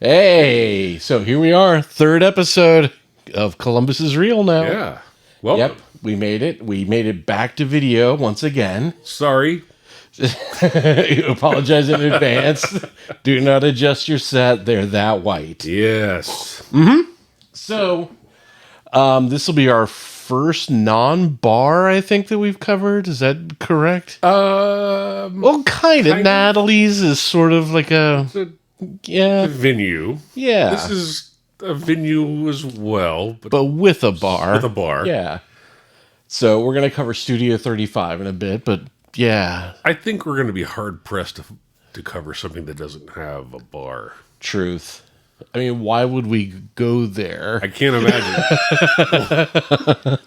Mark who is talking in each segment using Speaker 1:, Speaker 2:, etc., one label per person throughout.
Speaker 1: Hey, so here we are, third episode of Columbus is Real now.
Speaker 2: Yeah. Welcome.
Speaker 1: Yep, we made it. We made it back to video once again.
Speaker 2: Sorry.
Speaker 1: Apologize in advance. Do not adjust your set. They're that white.
Speaker 2: Yes.
Speaker 1: So, this will be our first non-bar, I think, that we've covered. Is that correct? Well, kind of.
Speaker 2: Kind of.
Speaker 1: Natalie's is sort of like a...
Speaker 2: It's a
Speaker 1: Yeah.
Speaker 2: venue.
Speaker 1: Yeah.
Speaker 2: This is a venue as well,
Speaker 1: but with a bar.
Speaker 2: with a bar.
Speaker 1: Yeah. So we're going to cover Studio 35 in a bit, but yeah,
Speaker 2: I think we're going to be hard pressed to cover something that doesn't have a bar.
Speaker 1: truth. I mean, why would we go there?
Speaker 2: I can't imagine.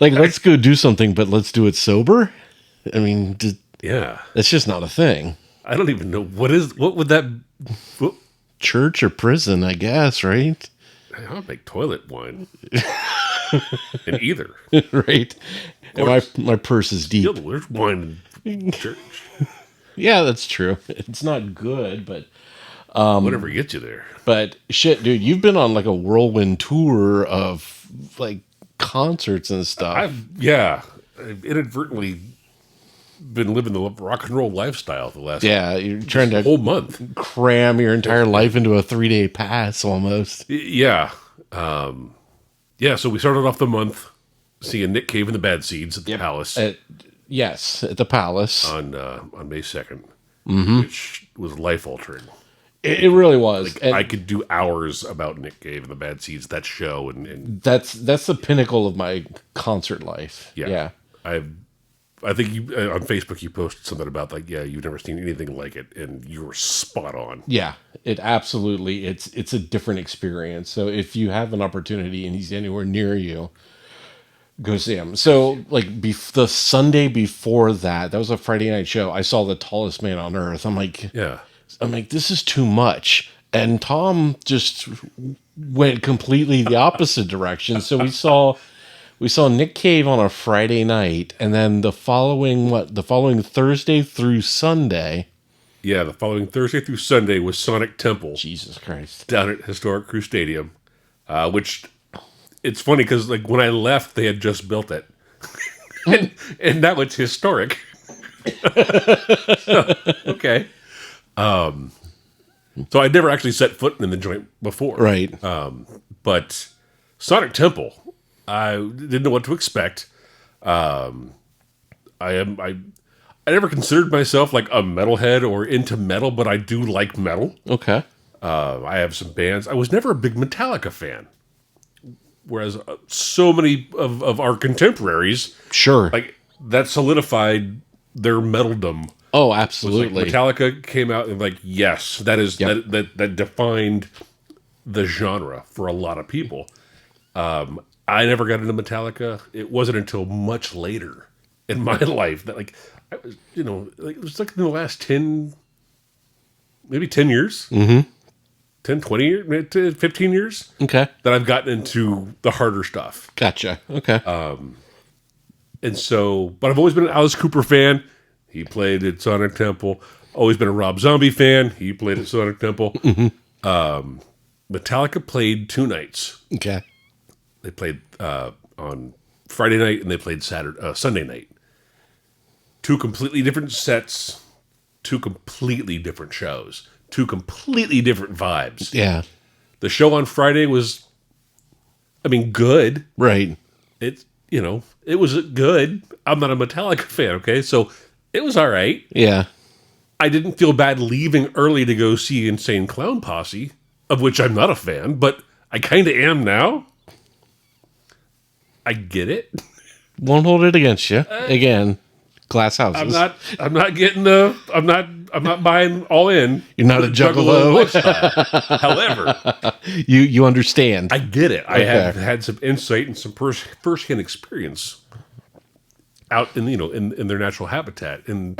Speaker 1: Like, let's go do something, but let's do it sober? I mean,
Speaker 2: Yeah.
Speaker 1: that's just not a thing.
Speaker 2: I don't even know what would that. What,
Speaker 1: Church or prison, I guess, right?
Speaker 2: I don't make toilet wine. In either.
Speaker 1: Right? And my purse is deep.
Speaker 2: Yeah, there's wine in church.
Speaker 1: Yeah, that's true. It's not good, but
Speaker 2: Whatever gets you there.
Speaker 1: shit, dude, you've been on like a whirlwind tour of like concerts and stuff.
Speaker 2: I've inadvertently been living the rock and roll lifestyle the last
Speaker 1: Yeah, you're trying to
Speaker 2: whole month.
Speaker 1: cram your entire life into a 3-day pass almost.
Speaker 2: Yeah. So we started off the month seeing Nick Cave and the Bad Seeds at the Palace
Speaker 1: Yes, at the Palace.
Speaker 2: on May 2nd, which was life altering.
Speaker 1: It really was. And
Speaker 2: I could do hours about Nick Cave and the Bad Seeds, that show, and
Speaker 1: that's the pinnacle of my concert life. Yeah.
Speaker 2: I think you on Facebook you posted something about you've never seen anything like it, and you were spot on.
Speaker 1: Yeah, it absolutely it's a different experience. So if you have an opportunity and he's anywhere near you, go see him. So like the Sunday before that was a Friday night show. I saw The Tallest Man on Earth. I'm like, this is too much. And Tom just went completely the opposite direction. So we saw Nick Cave on a Friday night, and then the following Thursday through Sunday.
Speaker 2: Yeah, the following Thursday through Sunday was Sonic Temple.
Speaker 1: Jesus Christ.
Speaker 2: Down at Historic Crew Stadium, which it's funny because like when I left, they had just built it, and now it's historic. Okay. So I'd never actually set foot in the joint before.
Speaker 1: Right.
Speaker 2: But Sonic Temple, I didn't know what to expect. I never considered myself like a metalhead or into metal, but I do like metal.
Speaker 1: Okay.
Speaker 2: I have some bands. I was never a big Metallica fan, whereas so many of our contemporaries,
Speaker 1: Sure.
Speaker 2: like that solidified their metalldom.
Speaker 1: Oh,
Speaker 2: Like
Speaker 1: absolutely.
Speaker 2: Metallica came out and like, yes, that is
Speaker 1: Yep.
Speaker 2: that defined the genre for a lot of people. I never got into Metallica. It wasn't until much later in my life that like I was, it was like in the last 10 years. Mm-hmm. 10, 20 years, 15 years
Speaker 1: Okay.
Speaker 2: that I've gotten into the harder stuff.
Speaker 1: Gotcha. Okay.
Speaker 2: And so, but I've always been an Alice Cooper fan. He played at Sonic Temple. Always been a Rob Zombie fan. He played at Sonic Temple. Metallica played 2 nights.
Speaker 1: Okay.
Speaker 2: They played on Friday night and they played Sunday night. 2 completely different sets, 2 completely different shows, 2 completely different vibes.
Speaker 1: Yeah.
Speaker 2: The show on Friday was, good.
Speaker 1: Right.
Speaker 2: It was good. I'm not a Metallica fan, okay? So it was all right.
Speaker 1: Yeah.
Speaker 2: I didn't feel bad leaving early to go see Insane Clown Posse, of which I'm not a fan, but I kind of am now. I get it.
Speaker 1: Won't hold it against you. Again, glass houses.
Speaker 2: I'm not buying all in.
Speaker 1: You're not a juggalo.
Speaker 2: lifestyle. However,
Speaker 1: You understand.
Speaker 2: I get it. I
Speaker 1: Okay.
Speaker 2: have had some insight and some first-hand experience out in in their natural habitat. And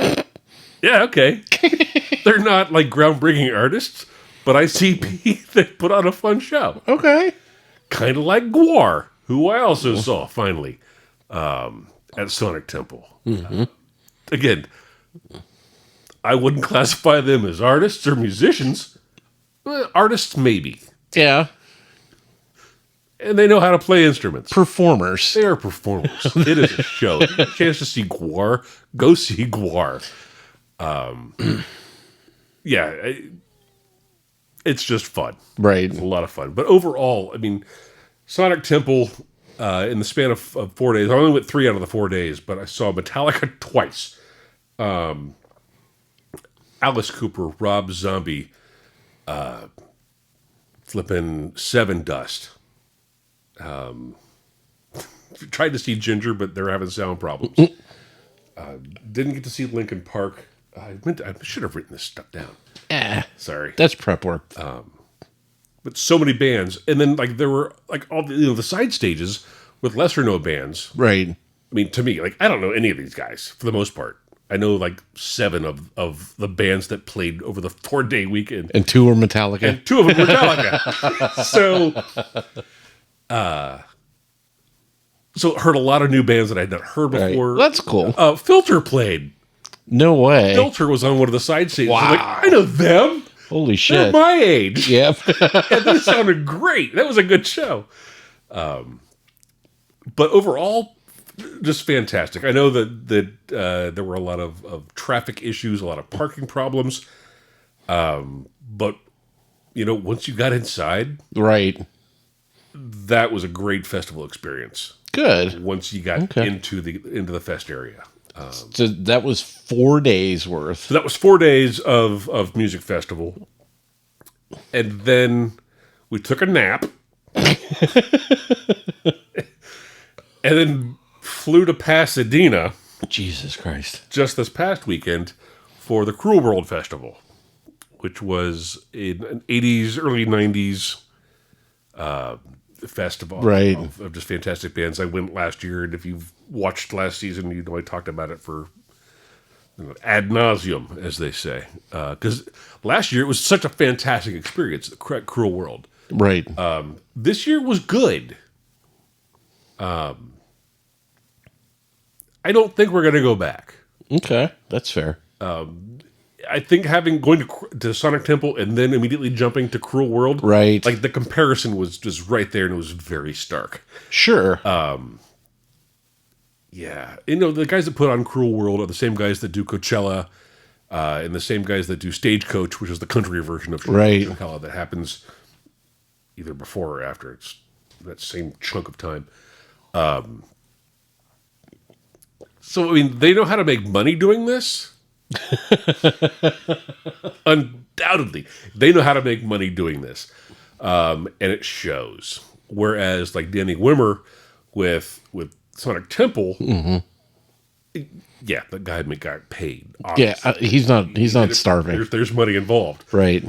Speaker 2: yeah, okay. They're not like groundbreaking artists, but I see they put on a fun show.
Speaker 1: Okay.
Speaker 2: Kind of like Gwar, who I also saw finally at Sonic Temple. Again, I wouldn't classify them as artists or musicians, Artists, maybe.
Speaker 1: Yeah.
Speaker 2: And they know how to play instruments.
Speaker 1: Performers.
Speaker 2: They are performers. It is a show. If you get a chance to see Gwar, go see Gwar. It's just fun.
Speaker 1: Right.
Speaker 2: It's a lot of fun. But overall, I mean, Sonic Temple, in the span of 4 days, I only went 3 out of the 4 days, but I saw Metallica twice. Alice Cooper, Rob Zombie, flipping Seven Dust. Tried to see Ginger, but they're having sound problems. Didn't get to see Linkin Park. I should have written this stuff down. Sorry.
Speaker 1: That's prep work.
Speaker 2: But so many bands, and then like there were like all the side stages with lesser known bands.
Speaker 1: Right.
Speaker 2: I mean, to me, like I don't know any of these guys for the most part. I know like 7 of the bands that played over the 4-day weekend,
Speaker 1: And 2 were Metallica.
Speaker 2: and 2 of them were Metallica. So heard a lot of new bands that I had not heard
Speaker 1: Right.
Speaker 2: before.
Speaker 1: That's cool.
Speaker 2: Filter played.
Speaker 1: No way.
Speaker 2: Filter was on one of the side stages.
Speaker 1: Wow.
Speaker 2: I'm like, I know them.
Speaker 1: Holy
Speaker 2: They're
Speaker 1: shit.
Speaker 2: my age.
Speaker 1: Yep.
Speaker 2: And they sounded great. That was a good show. But overall, just fantastic. I know that there were a lot of traffic issues, a lot of parking problems. But, once you got inside,
Speaker 1: Right.
Speaker 2: that was a great festival experience.
Speaker 1: Good.
Speaker 2: Once you got
Speaker 1: Okay.
Speaker 2: into the fest area.
Speaker 1: So that was 4 days worth.
Speaker 2: So that was 4 days of music festival. And then we took a nap. And then flew to Pasadena
Speaker 1: Jesus Christ.
Speaker 2: just this past weekend for the Cruel World Festival, which was an 80s, early 90s festival
Speaker 1: Right.
Speaker 2: of just fantastic bands. I went last year, and if you've watched last season, I talked about it for ad nauseum, as they say. Because last year it was such a fantastic experience, the Cruel World.
Speaker 1: Right.
Speaker 2: This year was good. I don't think we're going to go back.
Speaker 1: Okay. That's fair.
Speaker 2: I think going to Sonic Temple and then immediately jumping to Cruel World,
Speaker 1: Right.
Speaker 2: like the comparison was just right there, and it was very stark.
Speaker 1: Sure.
Speaker 2: Yeah, the guys that put on Cruel World are the same guys that do Coachella, and the same guys that do Stagecoach, which is the country version of
Speaker 1: Right.
Speaker 2: Coachella that happens either before or after. It's that same chunk of time. So I mean, they know how to make money doing this. Undoubtedly, they know how to make money doing this, and it shows. Whereas, like Danny Wimmer with Sonic Temple, yeah, the guy got paid.
Speaker 1: yeah.
Speaker 2: Obviously.
Speaker 1: He's not starving.
Speaker 2: There's money involved,
Speaker 1: Right.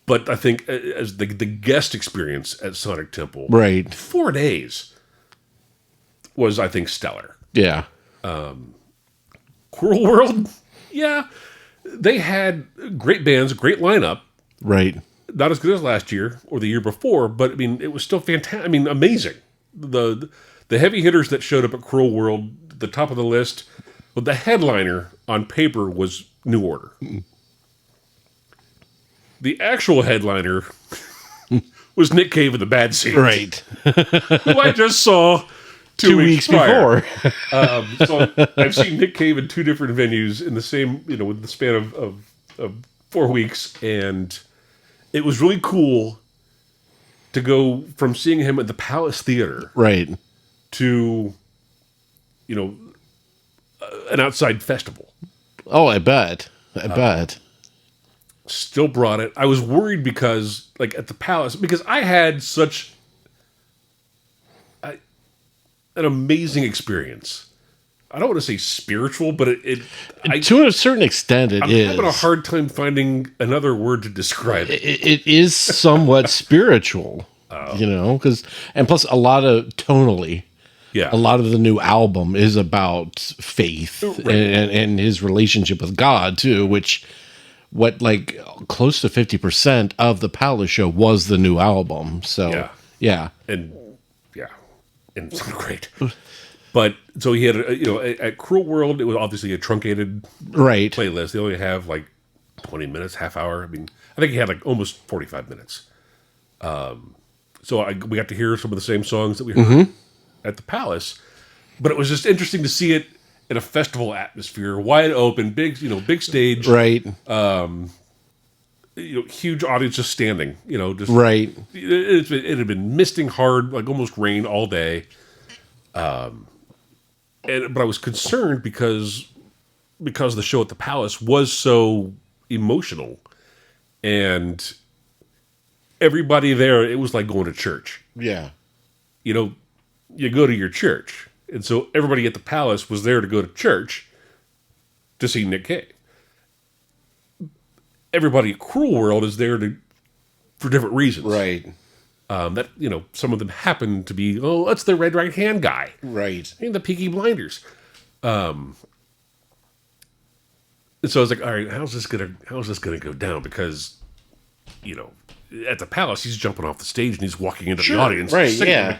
Speaker 2: but I think as the guest experience at Sonic Temple,
Speaker 1: Right.
Speaker 2: 4 days was, I think, stellar.
Speaker 1: Yeah.
Speaker 2: Cruel World, yeah, they had great bands, great lineup.
Speaker 1: Right.
Speaker 2: Not as good as last year or the year before, but I mean, it was still fantastic. I mean, amazing. The heavy hitters that showed up at Cruel World, the top of the list, well, the headliner on paper was New Order. The actual headliner was Nick Cave and the Bad Seeds,
Speaker 1: Right.
Speaker 2: who I just saw
Speaker 1: 2 weeks
Speaker 2: prior.
Speaker 1: before.
Speaker 2: So I've seen Nick Cave in 2 different venues in the same, with the span of 4 weeks, and it was really cool to go from seeing him at the Palace Theater
Speaker 1: Right.
Speaker 2: to, an outside festival.
Speaker 1: Oh, I bet. I bet.
Speaker 2: Still brought it. I was worried because, like, at the Palace, because I had such an amazing experience. I don't want to say spiritual, but
Speaker 1: To a certain extent,
Speaker 2: I'm having a hard time finding another word to describe it.
Speaker 1: It is somewhat spiritual, because and plus a lot of tonally,
Speaker 2: Yeah.
Speaker 1: a lot of the new album is about faith and his relationship with God too, which close to 50% of the Palace show was the new album. So yeah.
Speaker 2: And it's great. But so he had, at Cruel World, it was obviously a truncated
Speaker 1: Right.
Speaker 2: playlist. They only have like 20 minutes, half hour. I mean, I think he had like almost 45 minutes. So we got to hear some of the same songs that we heard at the Palace, but it was just interesting to see it in a festival atmosphere, wide open, big, big stage,
Speaker 1: Right.
Speaker 2: Huge audience just standing, just
Speaker 1: Right.
Speaker 2: It had been misting hard, like almost rain all day. But I was concerned because the show at the Palace was so emotional, and everybody there, it was like going to church.
Speaker 1: Yeah.
Speaker 2: You go to your church, and so everybody at the Palace was there to go to church to see Nick Cave. Everybody at Cruel World is there for different reasons.
Speaker 1: Right.
Speaker 2: That some of them happen to be, that's the Red Right Hand guy.
Speaker 1: Right.
Speaker 2: And the Peaky Blinders. And so I was like, all right, how's this gonna go down? Because, at the Palace, he's jumping off the stage and he's walking into the audience.
Speaker 1: Right.
Speaker 2: Singing,
Speaker 1: Yeah.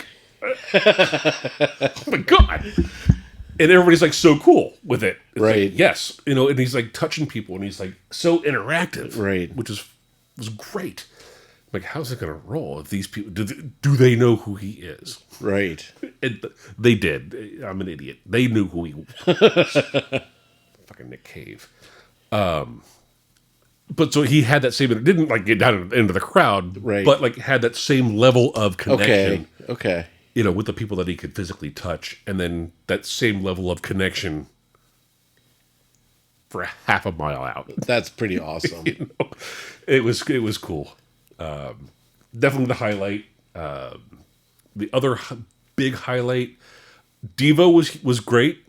Speaker 2: oh my God. And everybody's like so cool with it. It's
Speaker 1: Right.
Speaker 2: like, yes. And he's like touching people and he's like so interactive.
Speaker 1: Right.
Speaker 2: Which was great. Like, how's it going to roll if these people, do they know who he is?
Speaker 1: Right.
Speaker 2: And they did. I'm an idiot. They knew who he was. Fucking Nick Cave. But so he had that same, it didn't like get down into the crowd,
Speaker 1: Right.
Speaker 2: but like had that same level of connection.
Speaker 1: Okay.
Speaker 2: With the people that he could physically touch, and then that same level of connection for half a mile out.
Speaker 1: That's pretty awesome.
Speaker 2: It was cool. Definitely the highlight. The other big highlight, Devo was great.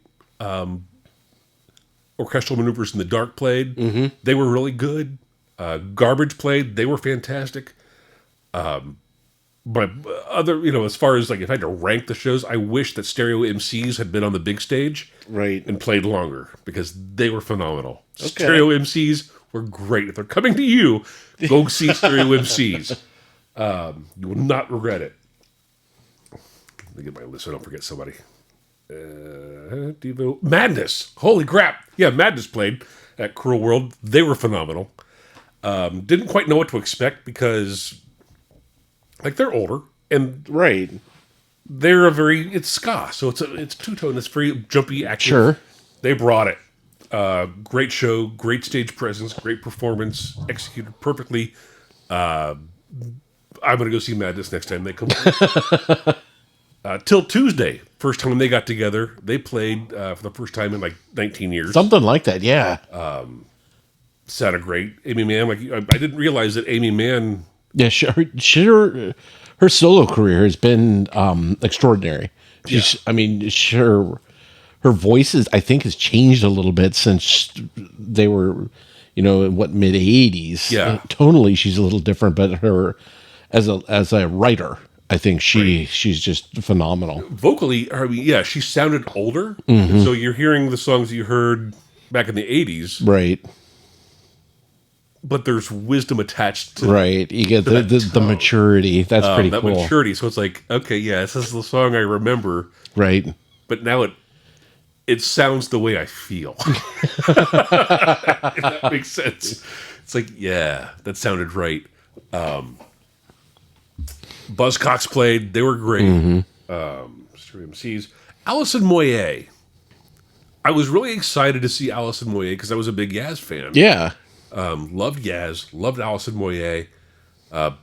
Speaker 2: Orchestral Maneuvers in the Dark played. Mm-hmm. They were really good. Garbage played. They were fantastic. But other, as far as like if I had to rank the shows, I wish that Stereo MCs had been on the big stage,
Speaker 1: Right.
Speaker 2: and played longer because they were phenomenal.
Speaker 1: Okay.
Speaker 2: Stereo MCs were great. If they're coming to you, go see Stereo MCs. You will not regret it. Let me get my list so I don't forget somebody. Devo Madness. Holy crap! Yeah, Madness played at Cruel World. They were phenomenal. Didn't quite know what to expect because, like, they're older and
Speaker 1: Right.
Speaker 2: they're it's ska, so it's two-tone. It's very jumpy, active.
Speaker 1: Sure.
Speaker 2: They brought it. Great show, great stage presence, great performance, executed perfectly. I'm gonna go see Madness next time they come. Till Tuesday, first time they got together, they played for the first time in like 19 years.
Speaker 1: Something like that. Yeah.
Speaker 2: Sounded great. Amy Mann, like I didn't realize that Amy Mann.
Speaker 1: Yeah. Her solo career has been extraordinary. I mean, sure. Her voice I think, has changed a little bit since they were, in mid 80s.
Speaker 2: Yeah.
Speaker 1: Tonally, she's a little different, but her as a writer, I think she's just phenomenal.
Speaker 2: Vocally, I mean, yeah, she sounded older.
Speaker 1: Mm-hmm.
Speaker 2: And so you're hearing the songs you heard back in the 80s,
Speaker 1: Right.
Speaker 2: but there's wisdom attached to
Speaker 1: Right. You get the maturity. That's pretty
Speaker 2: that
Speaker 1: cool.
Speaker 2: maturity. So it's like, okay, yeah, this is the song I remember,
Speaker 1: Right.
Speaker 2: but now it sounds the way I feel. If that makes sense. It's like, yeah, that sounded right. Buzzcocks played. They were great. Stereo MCs. Alison Moyet. I was really excited to see Alison Moyet because I was a big Yaz fan.
Speaker 1: Yeah.
Speaker 2: Loved Yaz. Loved Alison Moyet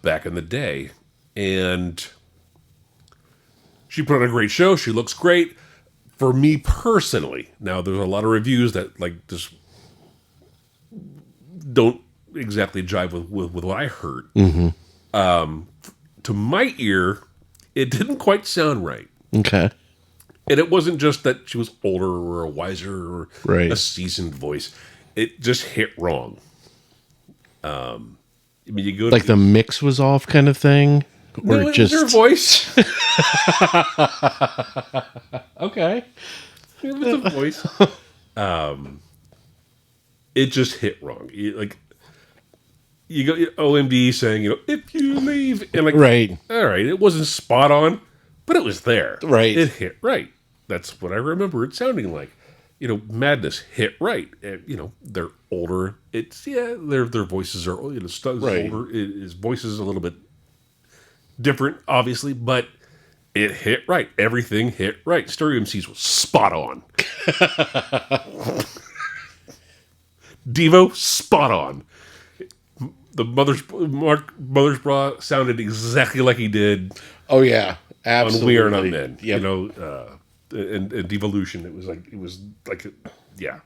Speaker 2: back in the day. And she put on a great show. She looks great. For me personally, now there's a lot of reviews that like just don't exactly jive with what I heard. To my ear, it didn't quite sound right.
Speaker 1: Okay.
Speaker 2: And it wasn't just that she was older or a wiser or
Speaker 1: Right.
Speaker 2: a seasoned voice. It just hit wrong. I mean, you go
Speaker 1: Like the mix was off, kind of thing, or
Speaker 2: no, it was
Speaker 1: just
Speaker 2: her voice.
Speaker 1: okay.
Speaker 2: It was the voice. It just hit wrong. You go OMD saying, if you leave, and like,
Speaker 1: Right.
Speaker 2: all right, it wasn't spot on, but it was there.
Speaker 1: Right.
Speaker 2: It hit right. That's what I remember it sounding like. Madness hit right. And, they're older. It's their voices are Stubbs
Speaker 1: Right.
Speaker 2: older. His voice is a little bit different, obviously, but it hit right. Everything hit right. Stereo MCs was spot on. Devo, spot on. The Mother's Bra sounded exactly like he did
Speaker 1: Oh yeah,
Speaker 2: on
Speaker 1: absolutely.
Speaker 2: We Are Not Men.
Speaker 1: Yep.
Speaker 2: And Devolution, it was like yeah,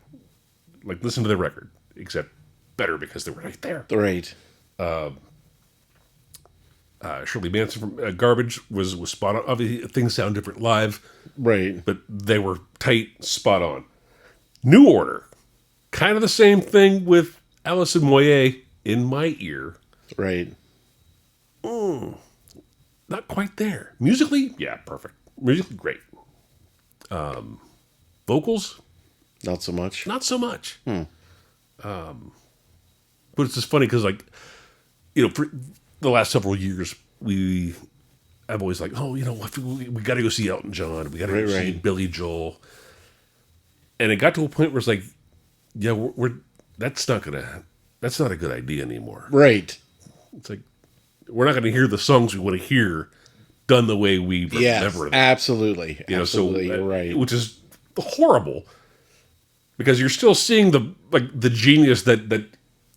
Speaker 2: like listen to the record, except better because they were right there.
Speaker 1: Right.
Speaker 2: Shirley Manson from Garbage was spot on. Obviously, things sound different live,
Speaker 1: Right.
Speaker 2: but they were tight, spot on. New Order, kind of the same thing with Alison Moyet in my ear.
Speaker 1: Right.
Speaker 2: Not quite there. Musically, yeah, perfect. Musically, great. Vocals,
Speaker 1: Not so much.
Speaker 2: not so much. But it's just funny because, for the last several years, I've always we got to go see Elton John. We got to go see
Speaker 1: Right.
Speaker 2: Billy Joel. And it got to a point where it's like, yeah, that's not a good idea anymore.
Speaker 1: Right.
Speaker 2: It's like, we're not going to hear the songs we want to hear done the way we
Speaker 1: Yes.
Speaker 2: remember them.
Speaker 1: Absolutely. Absolutely.
Speaker 2: So
Speaker 1: You're right.
Speaker 2: which is horrible because you're still seeing the genius that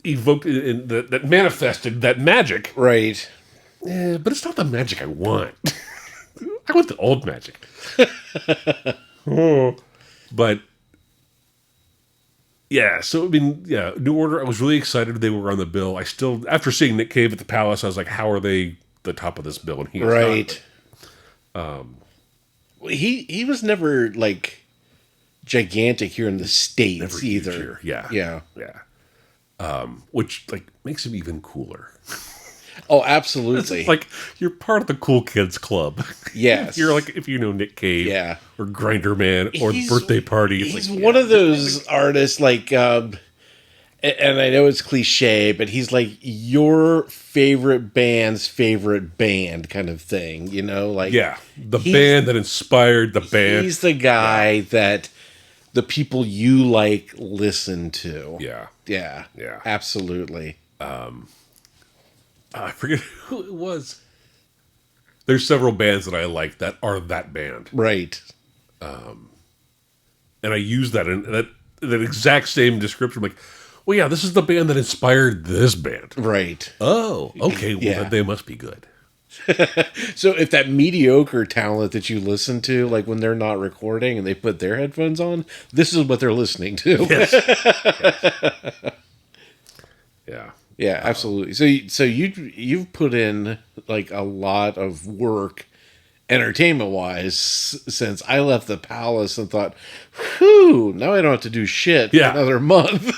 Speaker 2: evoked that manifested that magic.
Speaker 1: Right.
Speaker 2: But it's not the magic I want. I want the old magic. But yeah, so I mean, yeah, New Order. I was really excited they were on the bill. I still, after seeing Nick Cave at the Palace, I was like, how are they the top of this bill? And he is not.
Speaker 1: Right. He was never like gigantic here in the States
Speaker 2: Never huge
Speaker 1: either.
Speaker 2: here. Yeah,
Speaker 1: Yeah.
Speaker 2: yeah. Which makes him even cooler.
Speaker 1: Oh, absolutely.
Speaker 2: It's like you're part of the cool kids club.
Speaker 1: Yes.
Speaker 2: You're like, if you know Nick Cave,
Speaker 1: Yeah.
Speaker 2: or Grinder Man, or
Speaker 1: He's-
Speaker 2: Birthday Party. It's
Speaker 1: He's
Speaker 2: like,
Speaker 1: one of those artists like and I know it's cliche, but he's like your favorite band's favorite band kind of thing, like
Speaker 2: yeah, the
Speaker 1: He's-
Speaker 2: band that inspired the band.
Speaker 1: he's the guy that the people you like listen to.
Speaker 2: Yeah,
Speaker 1: Yeah.
Speaker 2: Yeah.
Speaker 1: Absolutely.
Speaker 2: I forget who it was. There's several bands that I like that are that band,
Speaker 1: Right.
Speaker 2: and I use that in that exact same description. Like, well, yeah, this is the band that inspired this band.
Speaker 1: Right.
Speaker 2: Oh, okay. Well,
Speaker 1: Yeah.
Speaker 2: then they must be good.
Speaker 1: So if that mediocre talent that you listen to, like when they're not recording and they put their headphones on, this is what they're listening to.
Speaker 2: Yeah.
Speaker 1: Yeah, absolutely. So you've put in like a lot of work, entertainment wise, since I left the Palace and thought, whew, now I don't have to do shit
Speaker 2: Yeah.
Speaker 1: for another month.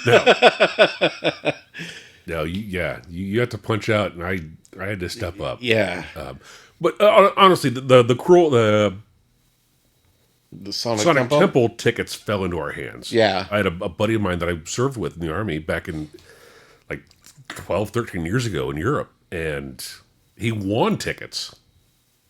Speaker 2: No, you have to punch out, and I had to step up.
Speaker 1: Yeah,
Speaker 2: But honestly, the cruel
Speaker 1: the Sonic,
Speaker 2: Sonic
Speaker 1: Temple.
Speaker 2: Temple tickets fell into our hands.
Speaker 1: Yeah.
Speaker 2: I had a buddy of mine that I served with in the Army back in like 12, 13 years ago in Europe, and he won tickets.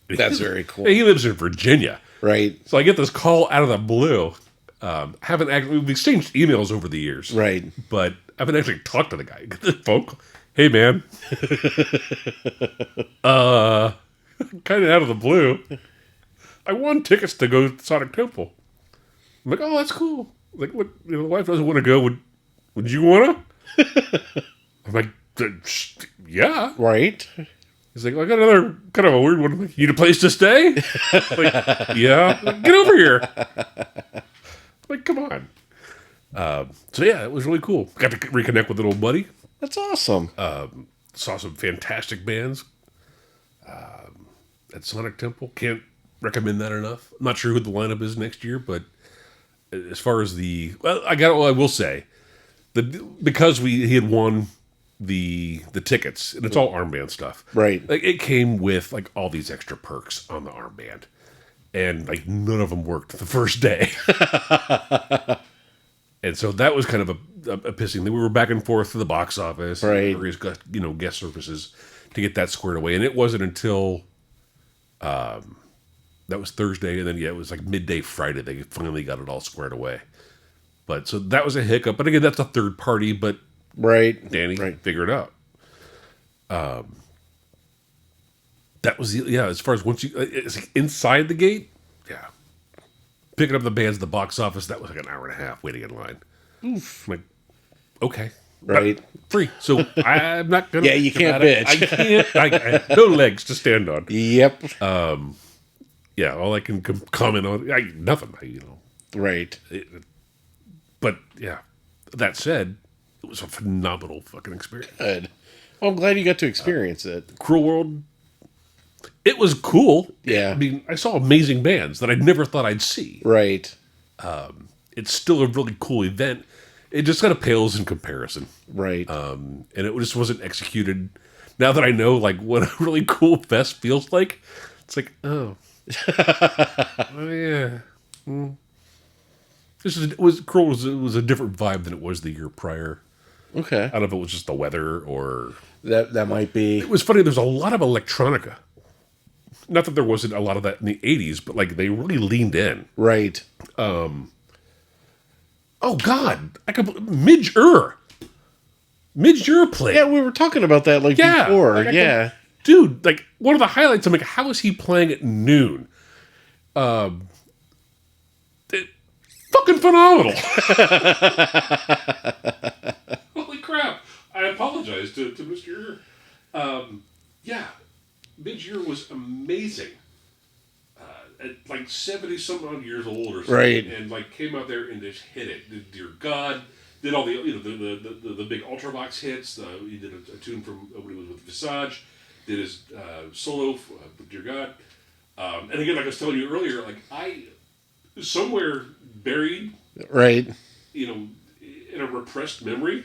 Speaker 1: That's very cool.
Speaker 2: He lives in Virginia.
Speaker 1: Right,
Speaker 2: So I get this call out of the blue. We've exchanged emails over the years,
Speaker 1: right.
Speaker 2: but I haven't actually talked to the guy. Get this phone call. Hey, man. Kind of out of the blue. I won tickets to go to Sonic Temple. I'm like, oh, that's cool. Like, what? The wife doesn't want to go. Would you want to? I'm like, yeah.
Speaker 1: Right.
Speaker 2: He's like, I got another kind of a weird one. I'm like, you need a place to stay? Like, yeah. Like, get over here. Like, come on. So yeah, it was really cool. Got to reconnect with an old buddy.
Speaker 1: That's awesome.
Speaker 2: Saw some fantastic bands at Sonic Temple. Can't recommend that enough. I'm not sure who the lineup is next year, but as far as I will say, because he had won the tickets, and it's all armband stuff.
Speaker 1: Right.
Speaker 2: Like, it came with like all these extra perks on the armband, and like none of them worked the first day. And so that was kind of a pissing thing. We were back and forth to the box office,
Speaker 1: Right.
Speaker 2: and various guest services to get that squared away. And it wasn't until that was Thursday, and then it was like midday Friday they finally got it all squared away. But so that was a hiccup. But again, that's a third party. But
Speaker 1: Right.
Speaker 2: Danny
Speaker 1: Right.
Speaker 2: figured it out. That was as far as once you it's like inside the gate, yeah. Picking up the bands at the box office, that was like an hour and a half waiting in line. Oof. I'm like, okay.
Speaker 1: Right.
Speaker 2: But free. So I'm not gonna
Speaker 1: Yeah, you
Speaker 2: bitch
Speaker 1: can't
Speaker 2: about it.
Speaker 1: bitch.
Speaker 2: I can't I have no legs to stand on.
Speaker 1: Yep.
Speaker 2: Yeah, all I can comment on nothing,
Speaker 1: Right.
Speaker 2: But yeah. That said, it was a phenomenal fucking experience.
Speaker 1: Good. Well, I'm glad you got to experience it.
Speaker 2: Cruel World, it was cool.
Speaker 1: Yeah.
Speaker 2: I mean, I saw amazing bands that I never thought I'd see.
Speaker 1: Right.
Speaker 2: It's still a really cool event. It just kind of pales in comparison.
Speaker 1: Right.
Speaker 2: And it just wasn't executed. Now that I know like what a really cool fest feels like, it's like, oh. Oh yeah. Cruel was a different vibe than it was the year prior.
Speaker 1: Okay.
Speaker 2: I don't know if it was just the weather or
Speaker 1: That might be.
Speaker 2: it was funny. There's a lot of electronica. Not that there wasn't a lot of that in the '80s, but like they really leaned in.
Speaker 1: Right.
Speaker 2: Oh God, Midge Ur played.
Speaker 1: Yeah, we were talking about that
Speaker 2: Yeah,
Speaker 1: before.
Speaker 2: like,
Speaker 1: Yeah.
Speaker 2: Dude, like one of the highlights. I'm like, how is he playing at noon? Fucking phenomenal. Holy crap! I apologize to Mr. Yeah, Midge Ure was amazing. At like 70 some odd years old or something,
Speaker 1: Right.
Speaker 2: and like came out there and just hit it. Did Dear God, did all the the big Ultravox hits. He did a tune from when he was with Visage. Did his solo with Dear God. And again, like I was telling you earlier, like I somewhere buried,
Speaker 1: Right.
Speaker 2: in a repressed memory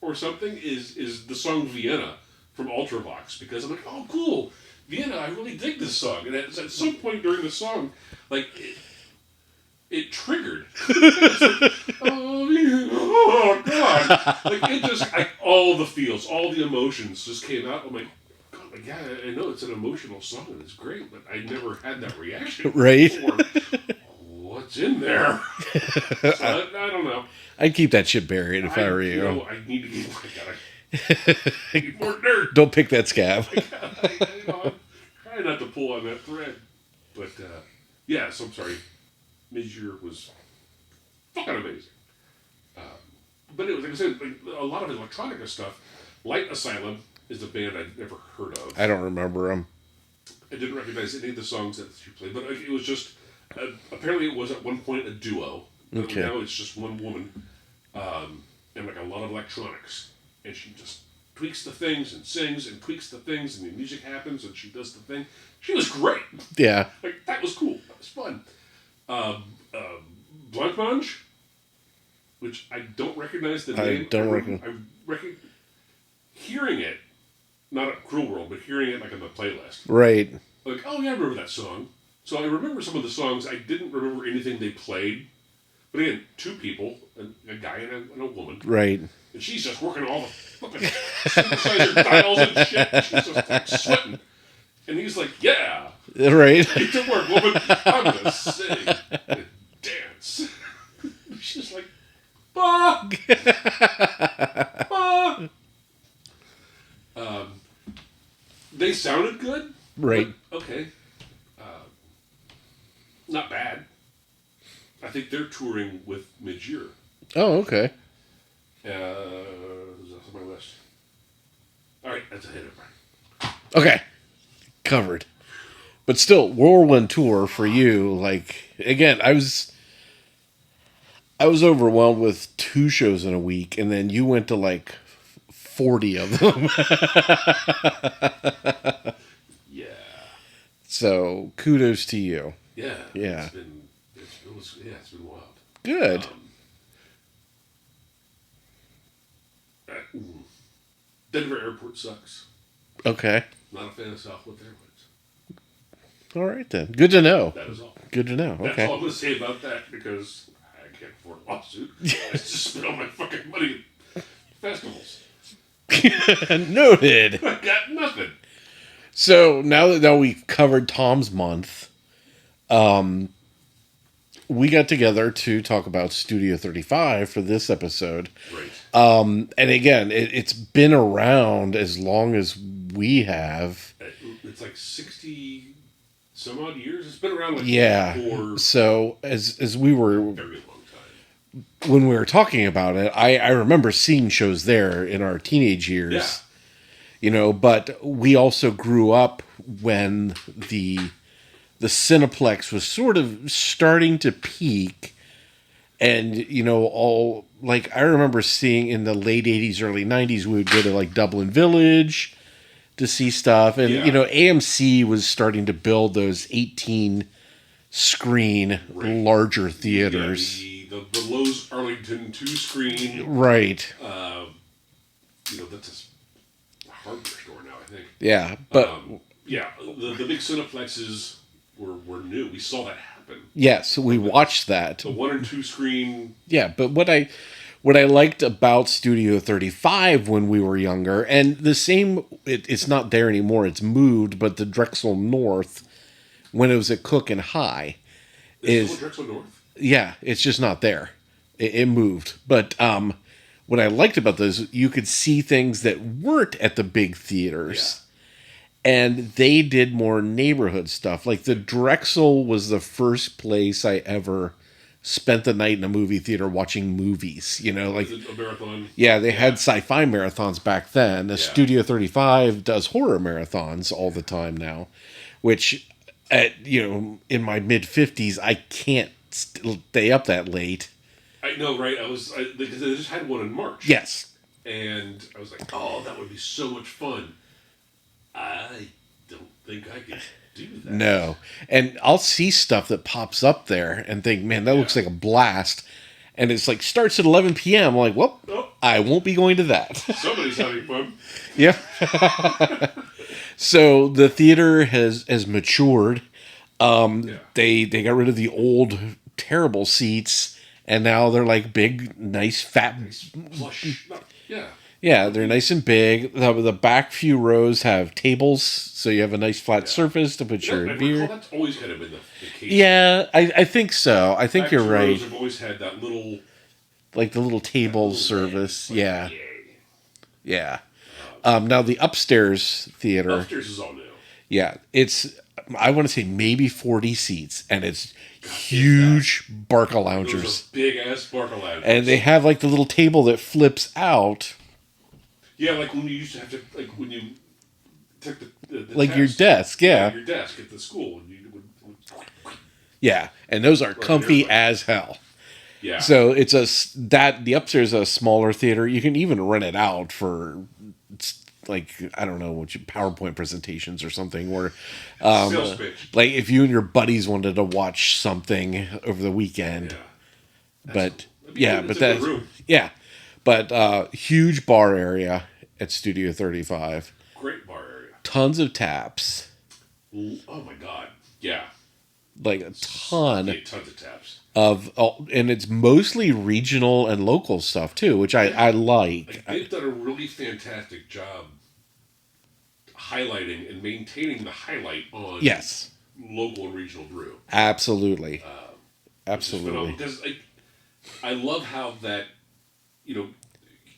Speaker 2: or something is the song Vienna from Ultravox, because I'm like, oh cool, Vienna, I really dig this song. And at some point during the song, like it triggered. It's like, oh God, like it just all the feels, all the emotions just came out. I'm like, God, like, yeah, I know it's an emotional song and it's great, but I never had that reaction
Speaker 1: Right.
Speaker 2: before. What's in there? So I don't know.
Speaker 1: I'd keep that shit buried if I were you.
Speaker 2: I need to get I need more dirt.
Speaker 1: Don't pick that scab.
Speaker 2: I'm trying not to pull on that thread. But, yeah, so I'm sorry. Midge Ure was fucking amazing. But it was, like I said, like, a lot of electronica stuff. Light Asylum is a band I'd never heard of.
Speaker 1: I don't remember them.
Speaker 2: I didn't recognize any of the songs that she played, but it was just, apparently it was at one point a duo.
Speaker 1: Okay.
Speaker 2: Now it's just one woman, and like a lot of electronics. And she just tweaks the things and sings and tweaks the things, and the music happens and she does the thing. She was great.
Speaker 1: Yeah.
Speaker 2: Like, that was cool. That was fun. Blancmange, which I don't recognize the name. Hearing it, not at Cruel World, but hearing it like on the playlist.
Speaker 1: Right.
Speaker 2: Like, oh yeah, I remember that song. So I remember some of the songs. I didn't remember anything they played. But again, two people, a guy and a woman.
Speaker 1: Right.
Speaker 2: And she's just working all the fucking synthesizer dials and shit. She's just like sweating. And he's like, yeah,
Speaker 1: Right.
Speaker 2: get to work, woman. I'm going to sing and dance. She's like, fuck. Fuck. They sounded good.
Speaker 1: Right.
Speaker 2: But, okay. Not bad. I think they're touring with Midge Ure.
Speaker 1: Oh, okay.
Speaker 2: That's on my list. All right, that's a hit, Brian.
Speaker 1: Okay. Covered. But still, whirlwind tour for you. Like, again, I was overwhelmed with 2 shows in a week, and then you went to like 40 of them.
Speaker 2: Yeah.
Speaker 1: So kudos to you.
Speaker 2: Yeah.
Speaker 1: Yeah.
Speaker 2: It's been wild.
Speaker 1: Good.
Speaker 2: Denver Airport sucks.
Speaker 1: Okay.
Speaker 2: Not a fan of Southwest Airlines.
Speaker 1: All right then. Good to know.
Speaker 2: That is all.
Speaker 1: Good to know.
Speaker 2: That's
Speaker 1: Okay.
Speaker 2: all I'm going to say about that, because I can't afford a lawsuit. I just spent all my fucking money at festivals.
Speaker 1: Noted.
Speaker 2: I got nothing.
Speaker 1: So now we've covered Tom's month, we got together to talk about Studio 35 for this episode.
Speaker 2: Right.
Speaker 1: And again, it's been around as long as we have.
Speaker 2: It's like 60 some odd years. It's been around like
Speaker 1: Yeah.
Speaker 2: for
Speaker 1: So as we were,
Speaker 2: a very long time.
Speaker 1: when we were talking about it, I remember seeing shows there in our teenage years.
Speaker 2: Yeah.
Speaker 1: You know, but we also grew up when the Cineplex was sort of starting to peak, and you know, all like I remember seeing in the late 80s, early 90s, we would go to like Dublin Village to see stuff, and
Speaker 2: Yeah.
Speaker 1: you know, AMC was starting to build those 18 screen
Speaker 2: Right.
Speaker 1: larger
Speaker 2: Yeah,
Speaker 1: theaters.
Speaker 2: the Lowe's Arlington 2 screen.
Speaker 1: Right.
Speaker 2: You know, that's a hardware store now, I think.
Speaker 1: Yeah, but
Speaker 2: Yeah, the big Cineplexes were new. We saw that happen.
Speaker 1: yes, we watched that.
Speaker 2: The 1 and 2 screen.
Speaker 1: Yeah, but what I liked about Studio 35 when we were younger, and the same, it's not there anymore. It's moved, but the Drexel North, when it was at Cook and High,
Speaker 2: Is
Speaker 1: is
Speaker 2: Drexel North?
Speaker 1: yeah, it's just not there. It moved, but what I liked about those, you could see things that weren't at the big theaters. And they did more neighborhood stuff. Like the Drexel was the first place I ever spent the night in a movie theater watching movies. You know, like
Speaker 2: Is it a marathon?
Speaker 1: yeah, they had sci-fi marathons back then. The Studio 35 does horror marathons all the time now, which at you know in my mid 50s I can't stay up that late.
Speaker 2: I know, right? Because they just had one in March.
Speaker 1: Yes.
Speaker 2: And I was like, oh, that would be so much fun. I don't think I could do that.
Speaker 1: No. And I'll see stuff that pops up there and think, man, that looks like a blast. And it's like starts at 11 p.m. I'm like, well,
Speaker 2: Oh.
Speaker 1: I won't be going to that.
Speaker 2: Somebody's having fun.
Speaker 1: Yeah. So the theater has matured.
Speaker 2: Yeah.
Speaker 1: They got rid of the old terrible seats, and now they're like big, nice, fat.
Speaker 2: Plush. No, yeah.
Speaker 1: Yeah, they're nice and big. The back few rows have tables, so you have a nice flat surface to put your
Speaker 2: I
Speaker 1: beer.
Speaker 2: recall that's always kind of been the case.
Speaker 1: Yeah, I think so. I think
Speaker 2: Back
Speaker 1: you're
Speaker 2: rows
Speaker 1: right.
Speaker 2: have always had that little
Speaker 1: Like the little table
Speaker 2: little
Speaker 1: service.
Speaker 2: like,
Speaker 1: Yeah,
Speaker 2: yay.
Speaker 1: yeah. Now the upstairs theater.
Speaker 2: Upstairs is all new.
Speaker 1: Yeah, it's I want to say maybe 40 seats, and it's huge Barca
Speaker 2: Those
Speaker 1: loungers,
Speaker 2: are big ass Barca lounges.
Speaker 1: and they have like the little table that flips out,
Speaker 2: yeah, like when you used to have to when you took the
Speaker 1: like your
Speaker 2: test.
Speaker 1: desk. Yeah,
Speaker 2: Your desk at the school, and you would
Speaker 1: yeah, and those are comfy
Speaker 2: there.
Speaker 1: as hell.
Speaker 2: yeah.
Speaker 1: So it's the upstairs is a smaller theater. You can even rent it out for like I don't know what PowerPoint presentations or something where
Speaker 2: Sales pitch.
Speaker 1: like if you and your buddies wanted to watch something over the weekend.
Speaker 2: Yeah.
Speaker 1: But
Speaker 2: That'd be
Speaker 1: yeah,
Speaker 2: good.
Speaker 1: but
Speaker 2: It's a good
Speaker 1: that's
Speaker 2: room.
Speaker 1: yeah, but huge bar area at Studio 35,
Speaker 2: Great bar area.
Speaker 1: tons of taps,
Speaker 2: Oh my god. Yeah.
Speaker 1: like a ton
Speaker 2: Yeah, tons of taps.
Speaker 1: and it's mostly regional and local stuff too, which I like.
Speaker 2: Like, they've done a really fantastic job highlighting and maintaining the highlight on
Speaker 1: Yes,
Speaker 2: local and regional brew.
Speaker 1: absolutely, absolutely.
Speaker 2: Because I love how that,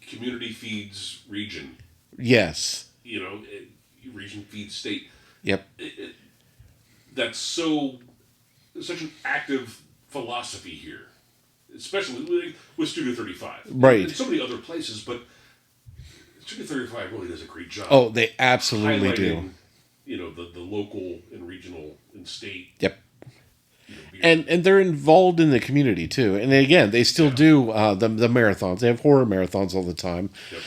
Speaker 2: community feeds region.
Speaker 1: Yes,
Speaker 2: Region feeds state.
Speaker 1: yep,
Speaker 2: That's such an active philosophy here, especially with Studio 35.
Speaker 1: Right.
Speaker 2: And so many other places, but Studio 35 really does a great job.
Speaker 1: Oh, they absolutely do.
Speaker 2: highlighting, the local and regional and state.
Speaker 1: Yep.
Speaker 2: Beer.
Speaker 1: And they're involved in the community too. And again, they still do the marathons. They have horror marathons all the time.
Speaker 2: Yep.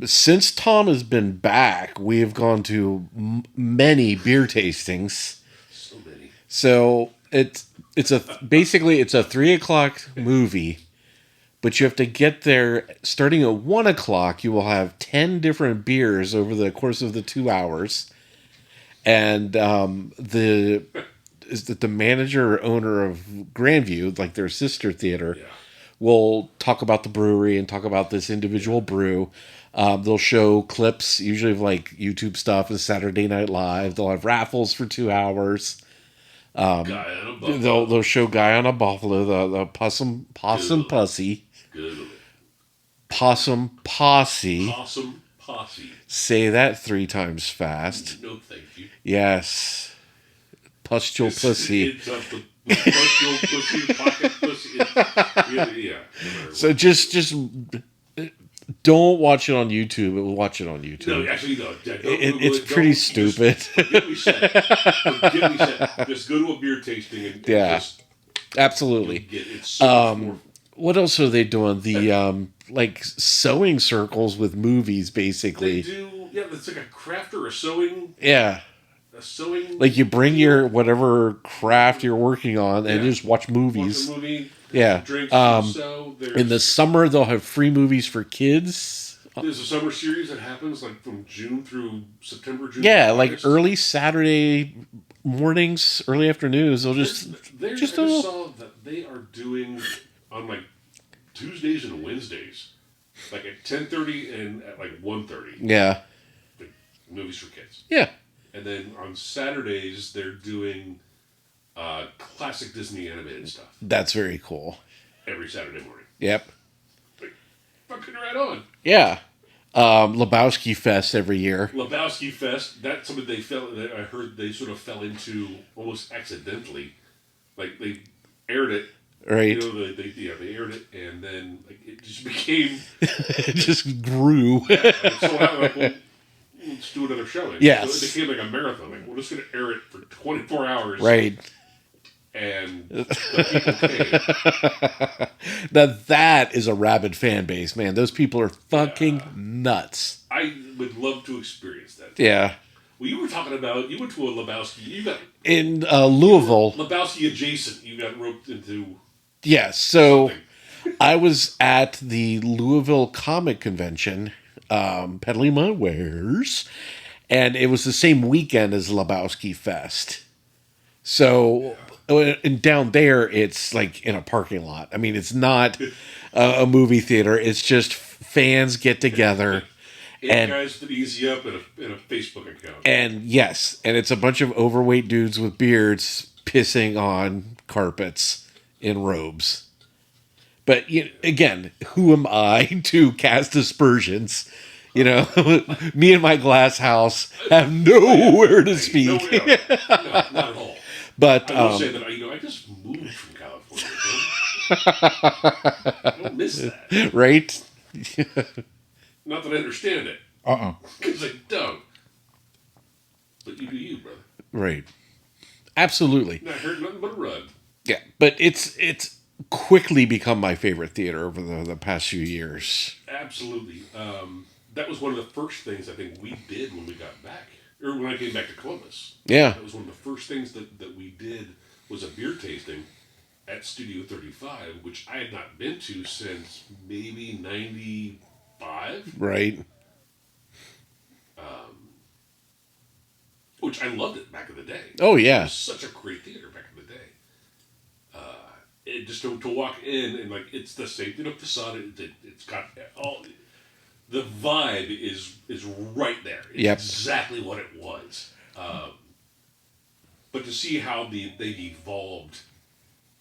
Speaker 1: Since Tom has been back, we have gone to many beer tastings.
Speaker 2: So many.
Speaker 1: So it's basically a 3:00 movie, but you have to get there starting at 1:00. You will have 10 different beers over the course of the 2 hours, and the manager or owner of Grandview, like their sister theater,
Speaker 2: Yeah.
Speaker 1: will talk about the brewery and talk about this individual brew. They'll show clips, usually of like YouTube stuff and Saturday Night Live. They'll have raffles for 2 hours.
Speaker 2: Guy on a buffalo.
Speaker 1: They'll show Guy on a Buffalo, the possum
Speaker 2: Good.
Speaker 1: pussy,
Speaker 2: Good.
Speaker 1: possum posse.
Speaker 2: Possum posse.
Speaker 1: Say that 3 times fast.
Speaker 2: No, thank you.
Speaker 1: Yes. Pustule pussy.
Speaker 2: It's the pustule pussy, pocket pussy. Yeah. No matter
Speaker 1: So
Speaker 2: what.
Speaker 1: just don't watch it on YouTube. Watch it on YouTube.
Speaker 2: No, actually, no. Don't Google
Speaker 1: It's
Speaker 2: it.
Speaker 1: pretty
Speaker 2: Just
Speaker 1: stupid.
Speaker 2: forget we said it. Forget we said it. Just go to a beer tasting and
Speaker 1: Yeah.
Speaker 2: just
Speaker 1: Absolutely.
Speaker 2: get it. It's so much more.
Speaker 1: What else are they doing? The like sewing circles with movies,
Speaker 2: They
Speaker 1: basically.
Speaker 2: do, yeah, it's like a craft or a sewing.
Speaker 1: Yeah. Like you bring your whatever craft you're working on and
Speaker 2: Yeah.
Speaker 1: just watch movies.
Speaker 2: Watch a movie.
Speaker 1: Yeah.
Speaker 2: Drinks. So
Speaker 1: In the summer, they'll have free movies for kids.
Speaker 2: there's a summer series that happens like from June through September. June.
Speaker 1: Yeah,
Speaker 2: through
Speaker 1: like
Speaker 2: August.
Speaker 1: early Saturday mornings, early afternoons. They'll just
Speaker 2: I just saw that they are doing on like Tuesdays and Wednesdays, like at 10:30 and at like 1:30,
Speaker 1: yeah,
Speaker 2: like movies for kids.
Speaker 1: yeah.
Speaker 2: And then on Saturdays they're doing classic Disney animated stuff
Speaker 1: That's very cool.
Speaker 2: every Saturday morning.
Speaker 1: Yep.
Speaker 2: Like, fucking right on.
Speaker 1: Yeah. Lebowski Fest every year.
Speaker 2: Lebowski Fest. That's something they fell. I heard they sort of fell into almost accidentally. Like they aired it.
Speaker 1: Right.
Speaker 2: You know, they aired it, and then like it just became.
Speaker 1: It just grew.
Speaker 2: Like, so like, well, let's do another showing.
Speaker 1: Yes.
Speaker 2: So it became like a marathon. Like we're just going to air it for 24 hours.
Speaker 1: Right.
Speaker 2: And the people came.
Speaker 1: Now that is a rabid fan base, man. Those people are fucking nuts.
Speaker 2: I would love to experience that.
Speaker 1: Yeah.
Speaker 2: Well, you were talking about you went to a Lebowski. You got
Speaker 1: In Louisville.
Speaker 2: Lebowski adjacent. You got roped into.
Speaker 1: Yes. So
Speaker 2: something.
Speaker 1: I was at the Louisville Comic Convention, peddling my wares, and it was the same weekend as Lebowski Fest. So, and down there, it's like in a parking lot. I mean, it's not a movie theater. It's just fans get together.
Speaker 2: And guys that easy up in a Facebook account.
Speaker 1: And yes, and it's a bunch of overweight dudes with beards pissing on carpets in robes. But again, who am I to cast aspersions? You know, me and my glass house have nowhere to speak.
Speaker 2: No, not at all.
Speaker 1: But
Speaker 2: I will say that I just moved from California. I don't miss that.
Speaker 1: right?
Speaker 2: Not that I understand it, because I don't. But you do you, brother.
Speaker 1: Right. Absolutely.
Speaker 2: Not heard nothing but a rug.
Speaker 1: Yeah, but it's quickly become my favorite theater over the past few years.
Speaker 2: Absolutely. That was one of the first things I think we did when we got back, or when I came back to Columbus.
Speaker 1: Yeah.
Speaker 2: That was one of the first things that we did was a beer tasting at Studio 35, which I had not been to since maybe 95.
Speaker 1: Right.
Speaker 2: Which I loved it back in the day.
Speaker 1: Oh
Speaker 2: It
Speaker 1: yeah.
Speaker 2: was such a great theater back in the day. It just to walk in and like it's the same facade. It's got all the vibe is right there. It's
Speaker 1: Yep.
Speaker 2: exactly what it was. But to see how they've evolved,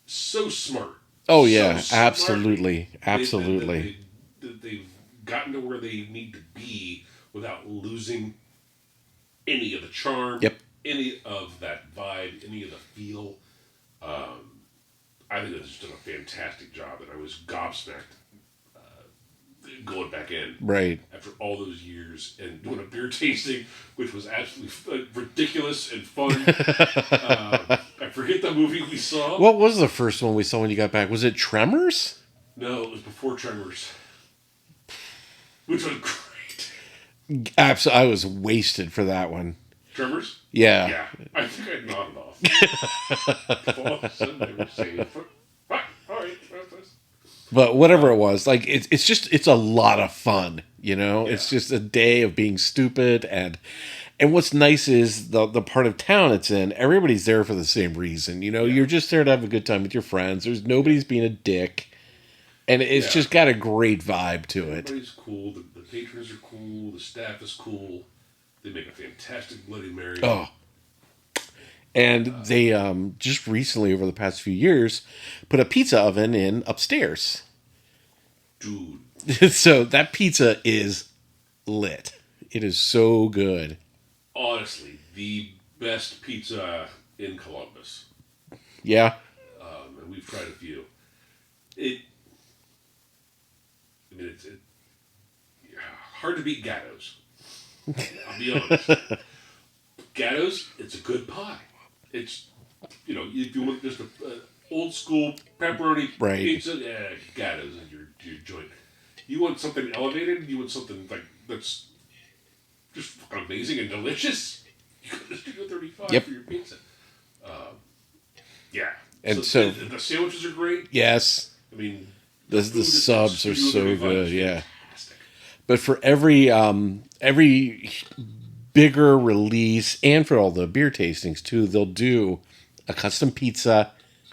Speaker 2: so smart.
Speaker 1: Oh
Speaker 2: So
Speaker 1: yeah.
Speaker 2: smart.
Speaker 1: Absolutely. Absolutely.
Speaker 2: They've gotten to where they need to be without losing any of the charm,
Speaker 1: Yep.
Speaker 2: any of that vibe, any of the feel. I think they've just done a fantastic job, and I was gobsmacked going back in
Speaker 1: Right.
Speaker 2: after all those years and doing a beer tasting, which was absolutely ridiculous and fun. I forget the movie we saw.
Speaker 1: What was the first one we saw when you got back? Was it Tremors?
Speaker 2: No, it was before Tremors, which was great.
Speaker 1: Absolutely. I was wasted for that one.
Speaker 2: Tremors?
Speaker 1: Yeah.
Speaker 2: Yeah, I think I nodded off. All right.
Speaker 1: But whatever it was, like it's a lot of fun, you know?
Speaker 2: Yeah.
Speaker 1: It's just a day of being stupid and what's nice is the part of town it's in, everybody's there for the same reason. You know,
Speaker 2: Yeah.
Speaker 1: you're just there to have a good time with your friends. There's nobody's being a dick. And it's
Speaker 2: Yeah.
Speaker 1: just got a great vibe to it.
Speaker 2: Everybody's cool. The patrons are cool. The staff is cool. They make a fantastic Bloody Mary.
Speaker 1: Oh. And they just recently, over the past few years, put a pizza oven in upstairs.
Speaker 2: Dude,
Speaker 1: So that pizza is lit. It is so good.
Speaker 2: honestly, the best pizza in Columbus.
Speaker 1: Yeah.
Speaker 2: And we've tried a few. It, I mean, hard to beat Gatto's. I'll be honest. Gatto's, it's a good pie. It's, if you want just a old school pepperoni
Speaker 1: Right.
Speaker 2: pizza, yeah, Gatto's is your joint. You want something elevated? You want something like that's just fucking amazing and delicious? You go to Studio 35
Speaker 1: Yep.
Speaker 2: for your pizza. Yeah.
Speaker 1: And so-
Speaker 2: the sandwiches are great.
Speaker 1: Yes.
Speaker 2: I mean,
Speaker 1: The
Speaker 2: food at
Speaker 1: subs are
Speaker 2: Studio
Speaker 1: so
Speaker 2: 35
Speaker 1: good.
Speaker 2: is
Speaker 1: Yeah.
Speaker 2: fantastic.
Speaker 1: But for every bigger release and for all the beer tastings too, they'll do a custom pizza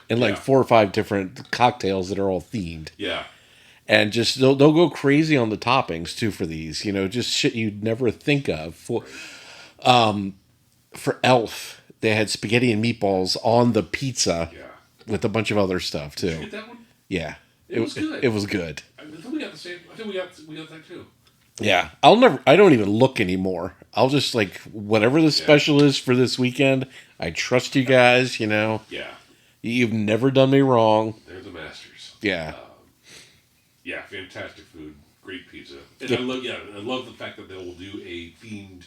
Speaker 1: and like
Speaker 2: Yeah.
Speaker 1: 4 or 5 different cocktails that are all themed.
Speaker 2: Yeah.
Speaker 1: And just they'll go crazy on the toppings too for these, just shit you'd never think of. For Elf, they had spaghetti and meatballs on the pizza
Speaker 2: Yeah.
Speaker 1: with a bunch of other stuff
Speaker 2: Did you
Speaker 1: too.
Speaker 2: get that one?
Speaker 1: Yeah.
Speaker 2: It was good.
Speaker 1: It was good.
Speaker 2: I think we got the same. I think we got that too.
Speaker 1: Yeah. I don't even look anymore. I'll just like whatever the special is for this weekend. I trust you guys,
Speaker 2: Yeah.
Speaker 1: You've never done me wrong.
Speaker 2: They're the masters.
Speaker 1: Yeah.
Speaker 2: Yeah, fantastic food, great pizza, and I love the fact that they will do a themed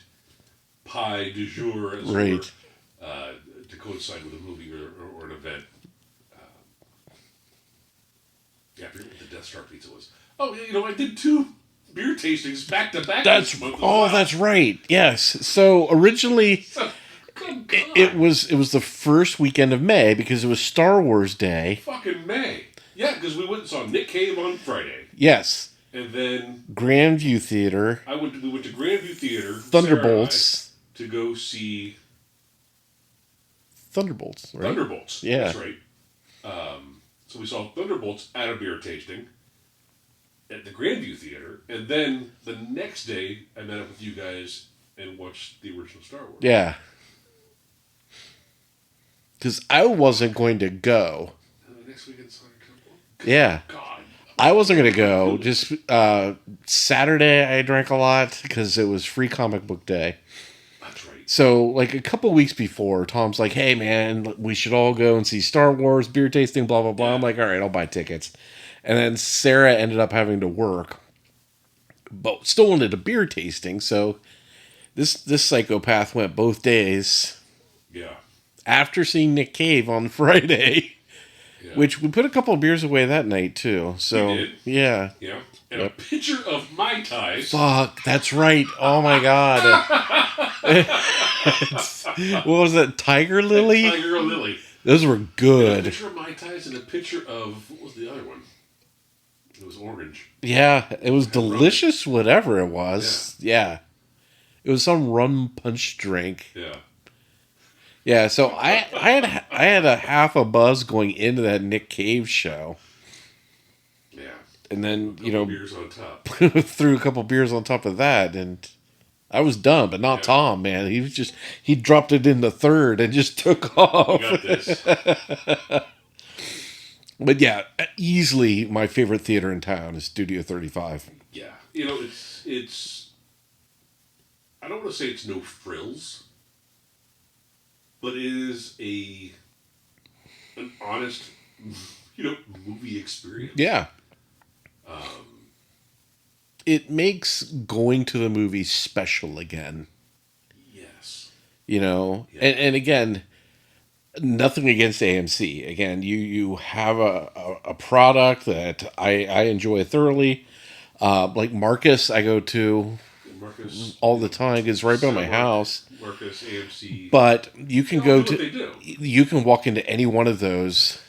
Speaker 2: pie du jour as
Speaker 1: Right.
Speaker 2: it were, to coincide with a movie or an event. Yeah, I forget what the Death Star pizza was. Oh, yeah, I did 2 beer tastings back to back.
Speaker 1: That's
Speaker 2: this month as well.
Speaker 1: that's right. Yes. So originally
Speaker 2: So, good God.
Speaker 1: it was the first weekend of May because it was Star Wars Day.
Speaker 2: Fucking May. Yeah, because we went and saw Nick Cave on Friday,
Speaker 1: Yes.
Speaker 2: and then
Speaker 1: Grandview Theater,
Speaker 2: we went to Grandview Theater,
Speaker 1: Thunderbolts.
Speaker 2: Sarah and I, to go see
Speaker 1: Thunderbolts, right?
Speaker 2: Thunderbolts.
Speaker 1: Yeah.
Speaker 2: That's right. So we saw Thunderbolts at a beer tasting at the Grandview Theater, and then the next day I met up with you guys and watched the original Star Wars.
Speaker 1: Yeah. Because I wasn't going to go.
Speaker 2: And the next weekend Sonic Temple.
Speaker 1: Yeah.
Speaker 2: God.
Speaker 1: I wasn't going to go. Just Saturday I drank a lot because it was free comic book day.
Speaker 2: That's right.
Speaker 1: So, like a couple weeks before, Tom's like, "Hey, man, we should all go and see Star Wars beer tasting." Blah blah blah. I'm like, "All right, I'll buy tickets." And then Sarah ended up having to work, but still wanted a beer tasting. So this psychopath went both days
Speaker 2: Yeah.
Speaker 1: after seeing Nick Cave on Friday,
Speaker 2: Yeah.
Speaker 1: which we put a couple of beers away that night too. So
Speaker 2: We did.
Speaker 1: yeah,
Speaker 2: Yeah. And a pitcher of Mai Tais.
Speaker 1: fuck, that's right. Oh my god, what was that? Tiger Lily?
Speaker 2: Tiger Lily.
Speaker 1: Those were
Speaker 2: A
Speaker 1: good.
Speaker 2: pitcher of Mai Tais and a pitcher of, what was the other one? It was orange.
Speaker 1: Yeah, it was delicious. Whatever it was. Yeah. It was some rum punch drink.
Speaker 2: Yeah.
Speaker 1: Yeah, so I had a half a buzz going into that Nick Cave show,
Speaker 2: Yeah.
Speaker 1: and then
Speaker 2: Beers on top.
Speaker 1: threw a couple beers on top of that, and I was done. But not Tom, man. He dropped it in the third and just took off.
Speaker 2: We got this.
Speaker 1: But yeah, easily my favorite theater in town is Studio 35.
Speaker 2: Yeah. It's I don't want to say it's no frills, but it is an honest, movie experience.
Speaker 1: Yeah. It makes going to the movie special again.
Speaker 2: Yes.
Speaker 1: And again, nothing against AMC. Again, you have a product that I enjoy thoroughly. Like Marcus, I go to
Speaker 2: And Marcus
Speaker 1: all the time. It's right by my house.
Speaker 2: Marcus, AMC.
Speaker 1: But you can
Speaker 2: They
Speaker 1: go
Speaker 2: all do
Speaker 1: to,
Speaker 2: what they do.
Speaker 1: you can walk into any one of those,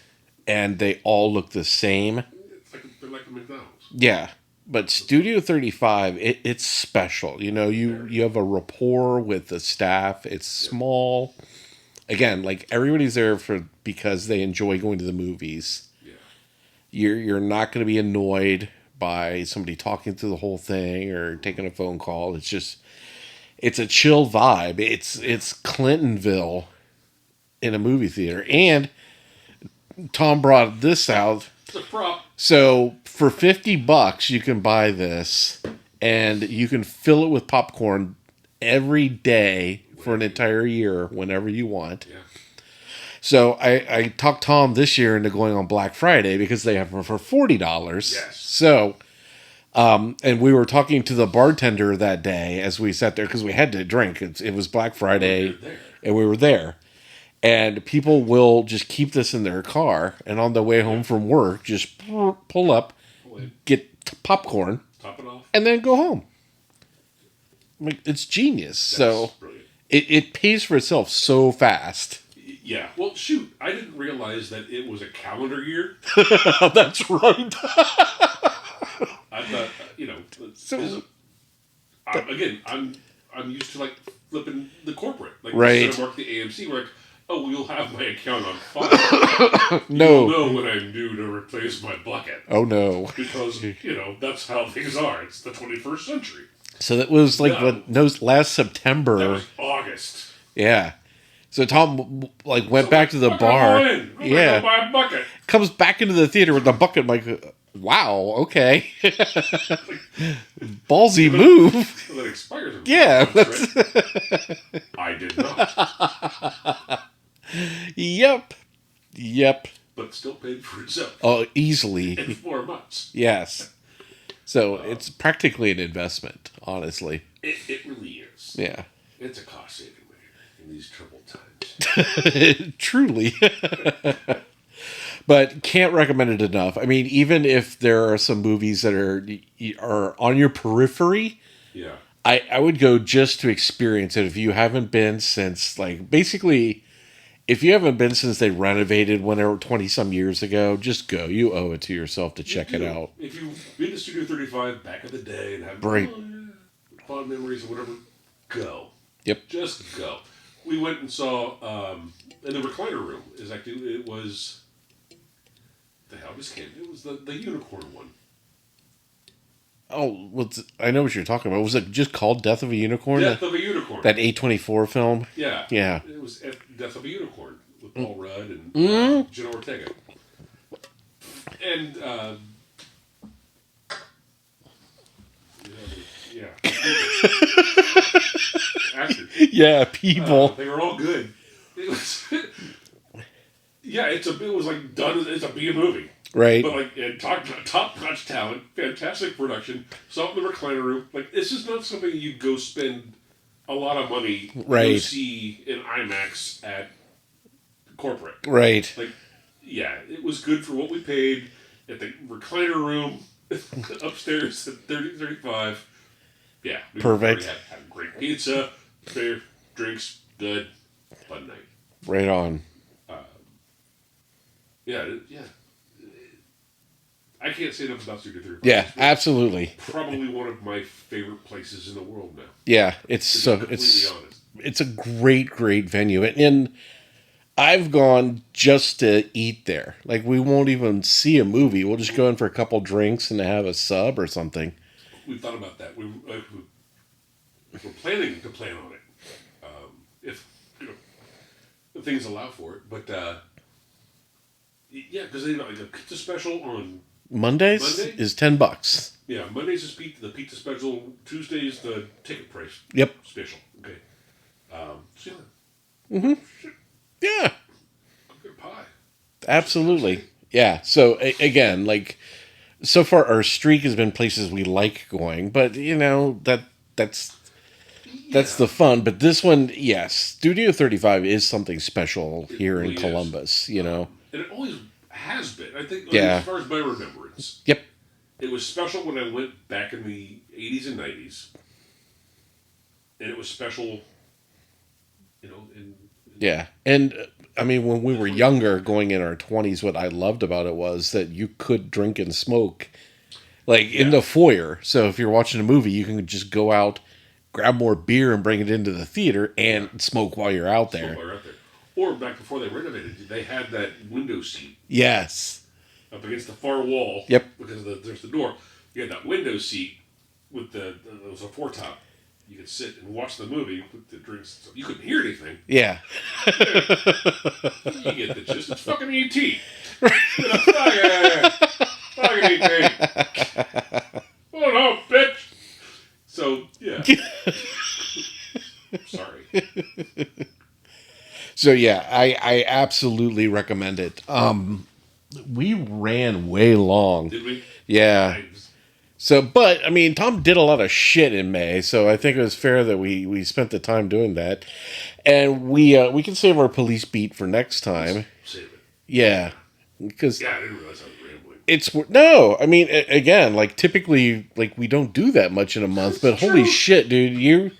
Speaker 1: and they all look the same.
Speaker 2: They're like a McDonald's.
Speaker 1: Yeah. But Studio 35, it's special. You have a rapport with the staff. It's small. Again, like everybody's there because they enjoy going to the movies.
Speaker 2: Yeah.
Speaker 1: You're not going to be annoyed by somebody talking through the whole thing or taking a phone call. It's a chill vibe. It's Clintonville in a movie theater. And Tom brought this out.
Speaker 2: It's a prop.
Speaker 1: So for $50, you can buy this, and you can fill it with popcorn every day for an entire year, whenever you want.
Speaker 2: Yeah.
Speaker 1: So I talked Tom this year into going on Black Friday because they have them for $40.
Speaker 2: Yes.
Speaker 1: So, and we were talking to the bartender that day as we sat there because we had to drink. It was Black Friday,
Speaker 2: There.
Speaker 1: and we were there. And people will just keep this in their car, and on the way home from work, just pull up, get popcorn,
Speaker 2: Top it off.
Speaker 1: and then go home. Like, it's genius. So
Speaker 2: Brilliant.
Speaker 1: it pays for itself so fast.
Speaker 2: Yeah. Well, shoot, I didn't realize that it was a calendar year.
Speaker 1: That's right.
Speaker 2: I thought,
Speaker 1: So-
Speaker 2: again, I'm used to like flipping the corporate, like
Speaker 1: Right.
Speaker 2: instead of work the AMC, we're like, oh, we'll have my account on file.
Speaker 1: No.
Speaker 2: You'll know when I'm due to replace my bucket
Speaker 1: Oh no.
Speaker 2: because that's how things are. It's the 21st century.
Speaker 1: So that was like
Speaker 2: No.
Speaker 1: last September.
Speaker 2: That was August.
Speaker 1: Yeah. So Tom went back to the
Speaker 2: Fuck,
Speaker 1: bar.
Speaker 2: I'm in. I'm
Speaker 1: Yeah.
Speaker 2: gonna buy a bucket.
Speaker 1: Comes back into the theater with the bucket. I'm like, wow, okay. Ballsy move.
Speaker 2: So that expires. In
Speaker 1: Yeah.
Speaker 2: 4 months, right? I did not,
Speaker 1: Yep.
Speaker 2: but still paid for itself
Speaker 1: Oh, easily.
Speaker 2: in 4 months.
Speaker 1: Yes. So it's practically an investment, honestly.
Speaker 2: It really is.
Speaker 1: Yeah.
Speaker 2: It's a cost saving measure in these troubled times.
Speaker 1: Truly. But can't recommend it enough. I mean, even if there are some movies that are on your periphery,
Speaker 2: Yeah.
Speaker 1: I would go just to experience it if you haven't been since, basically, if you haven't been since they renovated whenever 20 some years ago, just go. You owe it to yourself to check it out.
Speaker 2: If you've been to Studio 35 back in the day and have
Speaker 1: Right.
Speaker 2: fond memories or whatever, go.
Speaker 1: Yep.
Speaker 2: Just go. We went and saw in the recliner room. It was the hell just came. It was the unicorn one.
Speaker 1: Oh, I know what you're talking about. Was it just called Death of a Unicorn?
Speaker 2: Death of a Unicorn.
Speaker 1: That A24 film?
Speaker 2: Yeah.
Speaker 1: Yeah.
Speaker 2: It was Death of a Unicorn with Paul Rudd and Jenna Ortega. And yeah. Actors.
Speaker 1: Yeah, people.
Speaker 2: They were all good. It was it was like done. It's a B movie,
Speaker 1: Right.
Speaker 2: but like and top notch talent, fantastic production. Saw it in the recliner room. Like this is not something you go spend a lot of money to go
Speaker 1: Right.
Speaker 2: see in IMAX at corporate.
Speaker 1: Right.
Speaker 2: Like, yeah, it was good for what we paid at the recliner room upstairs at 35. Yeah, we
Speaker 1: Perfect.
Speaker 2: had great pizza, beer, drinks, good, fun night.
Speaker 1: Right on.
Speaker 2: Yeah. I can't say enough about Studio 35.
Speaker 1: Yeah,
Speaker 2: It's
Speaker 1: absolutely.
Speaker 2: probably one of my favorite places in the world now.
Speaker 1: Yeah, it's
Speaker 2: To be
Speaker 1: so
Speaker 2: completely honest.
Speaker 1: it's a great venue, and I've gone just to eat there. Like, we won't even see a movie. We'll just go in for a couple drinks and have a sub or something.
Speaker 2: We've thought about that. We're planning to plan on it, if if things allow for it. But yeah, because like a pizza special on
Speaker 1: Mondays
Speaker 2: Monday?
Speaker 1: is $10.
Speaker 2: Mondays is the pizza special. Tuesdays the ticket price.
Speaker 1: Yep.
Speaker 2: Special. Okay. So
Speaker 1: Yeah,
Speaker 2: good pie.
Speaker 1: absolutely. Yeah. So again, so far our streak has been places we like going, but that's the fun. But this one, yes, Studio 35 is something special here
Speaker 2: really
Speaker 1: in
Speaker 2: is.
Speaker 1: Columbus.
Speaker 2: And it always has been. I think,
Speaker 1: Yeah.
Speaker 2: as far as my remembrance,
Speaker 1: Yep.
Speaker 2: it was special when I went back in the 80s and 90s. And it was special, in
Speaker 1: Yeah. And I mean, when we were younger, going in our 20s, what I loved about it was that you could drink and smoke in the foyer. So if you're watching a movie, you can just go out, grab more beer, and bring it into the theater and smoke while you're out there.
Speaker 2: somewhere out there. Or back before they renovated, they had that window seat
Speaker 1: Yes.
Speaker 2: up against the far wall.
Speaker 1: Yep.
Speaker 2: Because there's the door. You had that window seat with it was a foretop. you could sit and watch the movie with the drinks. So you couldn't hear anything.
Speaker 1: Yeah.
Speaker 2: You get the gist. It's fucking E.T. Fucking E.T. Oh no, bitch. So yeah. Sorry.
Speaker 1: So yeah, I absolutely recommend it. We ran way long.
Speaker 2: Did we?
Speaker 1: Yeah. So, but I mean, Tom did a lot of shit in May, so I think it was fair that we spent the time doing that, and we can save our police beat for next time.
Speaker 2: Save it.
Speaker 1: Yeah, because
Speaker 2: Yeah, I didn't realize I was rambling.
Speaker 1: it's no. I mean, again, like typically, like we don't do that much in a month, but holy shit, dude,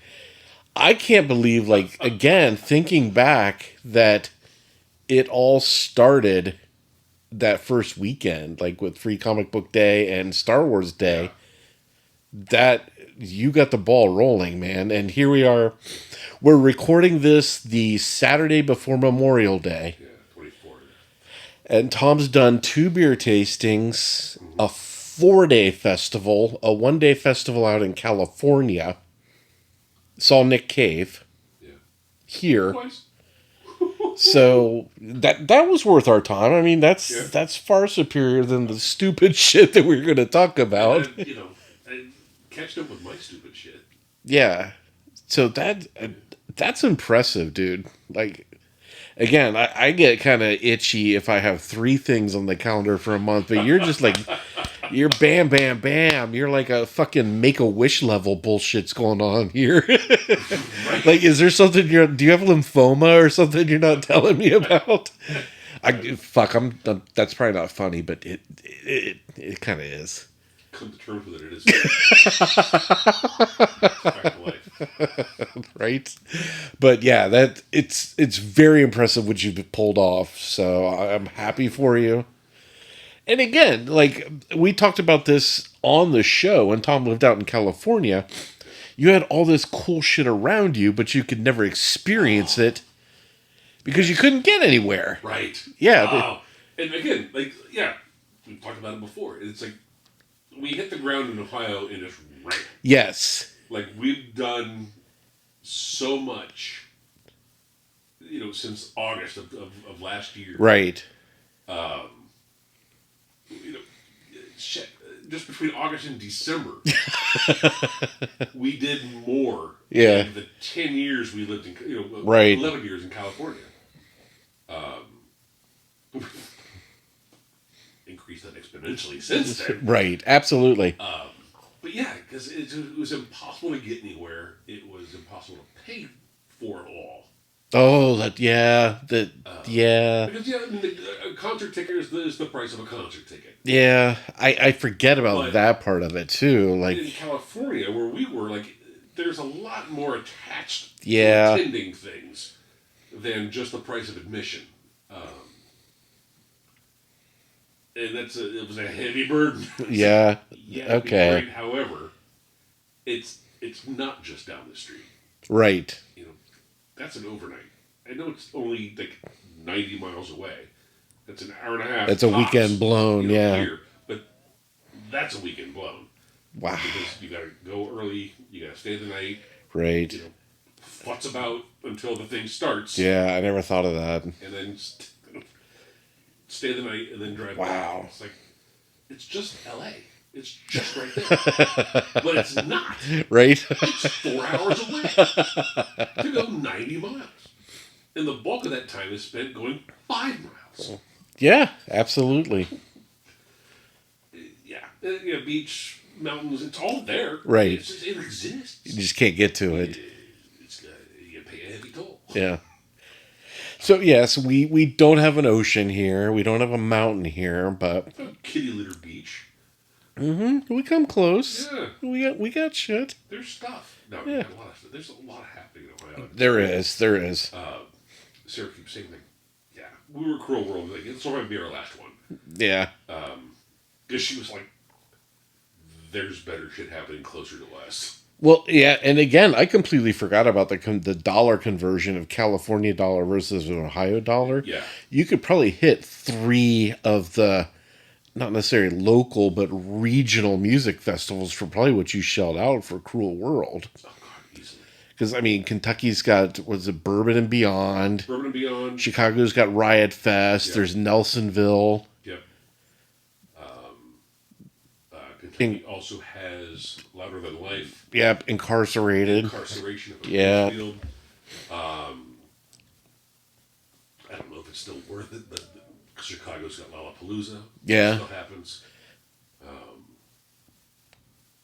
Speaker 1: I can't believe, like, again, thinking back that it all started that first weekend, like with Free Comic Book Day and Star Wars Day, that you got the ball rolling, man. And here we are. We're recording this the Saturday before Memorial Day.
Speaker 2: Yeah, 24.
Speaker 1: And Tom's done 2 beer tastings, a 4-day festival, a 1-day festival out in California. Saw Nick Cave here.
Speaker 2: Twice.
Speaker 1: So that was worth our time. I mean, that's far superior than the stupid shit that we're going to talk about.
Speaker 2: I catched up with my stupid shit.
Speaker 1: Yeah. So that's impressive, dude. Like, again, I get kind of itchy if I have 3 things on the calendar for a month, but you're just like, you're bam, bam, bam. You're like a fucking Make-A-Wish level bullshit's going on here.
Speaker 2: Right.
Speaker 1: Like, is there something do you have lymphoma or something you're not telling me about? That's probably not funny, but it kind of is.
Speaker 2: Come to terms with it. It is. Back to life.
Speaker 1: Right? But yeah, it's very impressive what you've pulled off. So I'm happy for you. And again, like we talked about this on the show when Tom lived out in California, you had all this cool shit around you, but you could never experience it because you couldn't get anywhere.
Speaker 2: Right.
Speaker 1: Yeah.
Speaker 2: Oh. And again, like, yeah, we've talked about it before. It's like we hit the ground in Ohio and it's ran.
Speaker 1: Yes.
Speaker 2: Like, we've done so much, since August of last year.
Speaker 1: Right.
Speaker 2: Shit, just between August and December, we did more than the 10 years we lived in,
Speaker 1: right.
Speaker 2: 11 years in California. Increased that exponentially since then.
Speaker 1: Right, absolutely.
Speaker 2: But yeah, because it was impossible to get anywhere. It was impossible to pay for it all.
Speaker 1: Oh, yeah.
Speaker 2: Because, I mean, a concert ticket is the price of a concert ticket.
Speaker 1: Yeah, I forget about that part of it, too. Like
Speaker 2: in California, where we were, like, there's a lot more attached to attending things than just the price of admission. And it was a heavy burden.
Speaker 1: Yeah.
Speaker 2: Yeah.
Speaker 1: Okay.
Speaker 2: Great. However, it's not just down the street.
Speaker 1: Right.
Speaker 2: That's an overnight. I know it's only like 90 miles away. That's an hour and a half.
Speaker 1: That's a weekend blown.
Speaker 2: Here, but that's a weekend blown.
Speaker 1: Wow.
Speaker 2: Because you got to go early. You got to stay the night.
Speaker 1: Right.
Speaker 2: Futz about until the thing starts.
Speaker 1: Yeah, I never thought of that.
Speaker 2: And then stay the night and then drive
Speaker 1: wow.
Speaker 2: back. It's like, it's just L.A. It's just right there. But it's not.
Speaker 1: Right?
Speaker 2: It's 4 hours away to go 90 miles. And the bulk of that time is spent going 5 miles.
Speaker 1: Yeah, absolutely.
Speaker 2: Yeah. Beach, mountains, it's all there.
Speaker 1: Right.
Speaker 2: It exists.
Speaker 1: You just can't get to it.
Speaker 2: You pay a heavy toll.
Speaker 1: Yeah. So, yes, we don't have an ocean here. We don't have a mountain here, but...
Speaker 2: Kitty litter beach.
Speaker 1: Mm-hmm. We come close.
Speaker 2: Yeah.
Speaker 1: We got shit.
Speaker 2: There's stuff. No,
Speaker 1: yeah.
Speaker 2: A lot of stuff. There's a lot happening in Ohio.
Speaker 1: There is.
Speaker 2: Syracuse, same thing. Yeah. We were Cruel World. Like, this will be our last one.
Speaker 1: Yeah.
Speaker 2: Because she was like, there's better shit happening closer to us.
Speaker 1: Well, yeah, and again, I completely forgot about the dollar conversion of California dollar versus an Ohio dollar.
Speaker 2: Yeah.
Speaker 1: You could probably hit 3 of the, not necessarily local, but regional music festivals for probably what you shelled out for Cruel World.
Speaker 2: Oh, God,
Speaker 1: Because, I mean, Kentucky's got, was it Bourbon and Beyond?
Speaker 2: Bourbon and Beyond.
Speaker 1: Chicago's got Riot Fest.
Speaker 2: Yeah.
Speaker 1: There's Nelsonville.
Speaker 2: Yep. Kentucky also has Louder Than Life.
Speaker 1: Yep, Incarcerated.
Speaker 2: Incarceration of
Speaker 1: Yeah.
Speaker 2: Field. I don't know if it's still worth it, but Chicago's got Lollapalooza.
Speaker 1: Yeah.
Speaker 2: It still happens.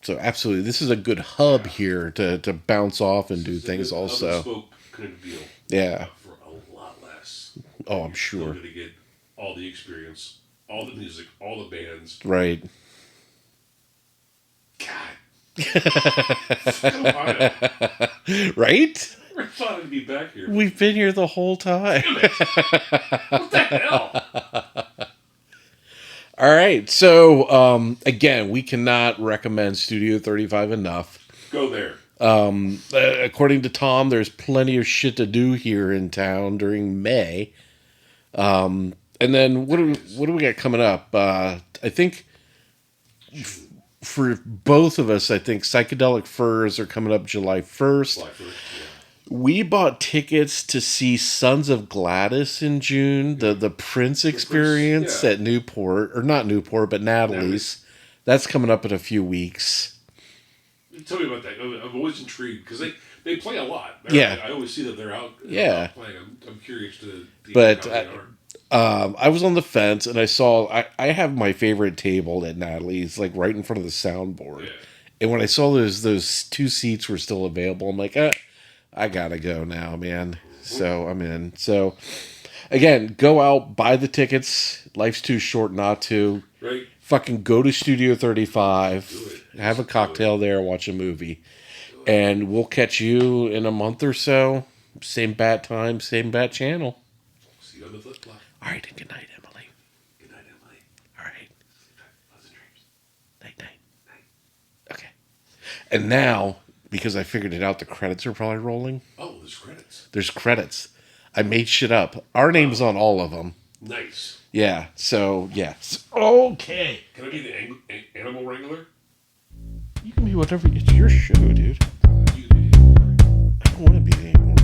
Speaker 1: So, absolutely. This is a good hub here to bounce off and do
Speaker 2: It's a
Speaker 1: things
Speaker 2: good
Speaker 1: also.
Speaker 2: hub-and-spoke kind of deal.
Speaker 1: Yeah.
Speaker 2: For a lot less.
Speaker 1: Oh, I'm sure.
Speaker 2: You're going to get all the experience, all the music, all the bands.
Speaker 1: Right.
Speaker 2: God. Fucking Ohio.
Speaker 1: Right?
Speaker 2: I never thought I'd be back here.
Speaker 1: We've been here the whole time.
Speaker 2: What the hell?
Speaker 1: All right. So, again, we cannot recommend Studio 35 enough.
Speaker 2: Go there.
Speaker 1: According to Tom, there's plenty of shit to do here in town during May. And then what do we got coming up? I think for both of us, I think Psychedelic Furs are coming up July 1st.
Speaker 2: July 1st, yeah.
Speaker 1: We bought tickets to see Sons of Gladys in June, the Prince experience
Speaker 2: yeah.
Speaker 1: at Newport, or not Newport, but Natalie's. That's coming up in a few weeks.
Speaker 2: Tell me about that. I'm always intrigued because they play a lot.
Speaker 1: Yeah.
Speaker 2: I always see that they're out.
Speaker 1: Yeah.
Speaker 2: Out playing. I'm curious to
Speaker 1: But
Speaker 2: how they are.
Speaker 1: I was on the fence and I saw I have my favorite table at Natalie's, like right in front of the soundboard.
Speaker 2: Yeah.
Speaker 1: And when I saw those two seats were still available, I'm like, I gotta go now, man. So I'm in. So again, go out, buy the tickets. Life's too short not to.
Speaker 2: Right.
Speaker 1: Fucking go to Studio 35,
Speaker 2: Do it.
Speaker 1: have a cocktail there, watch a movie. And we'll catch you in a month or so. Same bat time, same bat channel.
Speaker 2: See you on the flip flop.
Speaker 1: All right, and good night, Emily.
Speaker 2: Good night, Emily.
Speaker 1: All right.
Speaker 2: Pleasant dreams.
Speaker 1: Night, night. Okay. And now, because I figured it out, the credits are probably rolling.
Speaker 2: Oh, there's credits.
Speaker 1: There's credits. I made shit up. Our name's on all of them.
Speaker 2: Nice.
Speaker 1: Yeah, so, yes. Okay.
Speaker 2: Can I be the animal wrangler?
Speaker 1: You can be whatever. It's your show, dude.
Speaker 2: You can be the animal
Speaker 1: I don't want to be the animal.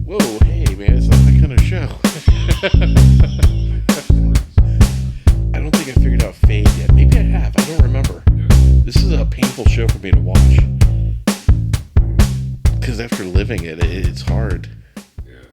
Speaker 1: Whoa, hey, man, it's not that kind of show. I don't think I figured out Fade yet. Maybe I have. I don't remember. This is a painful show for me to watch. Because after living it, it's hard.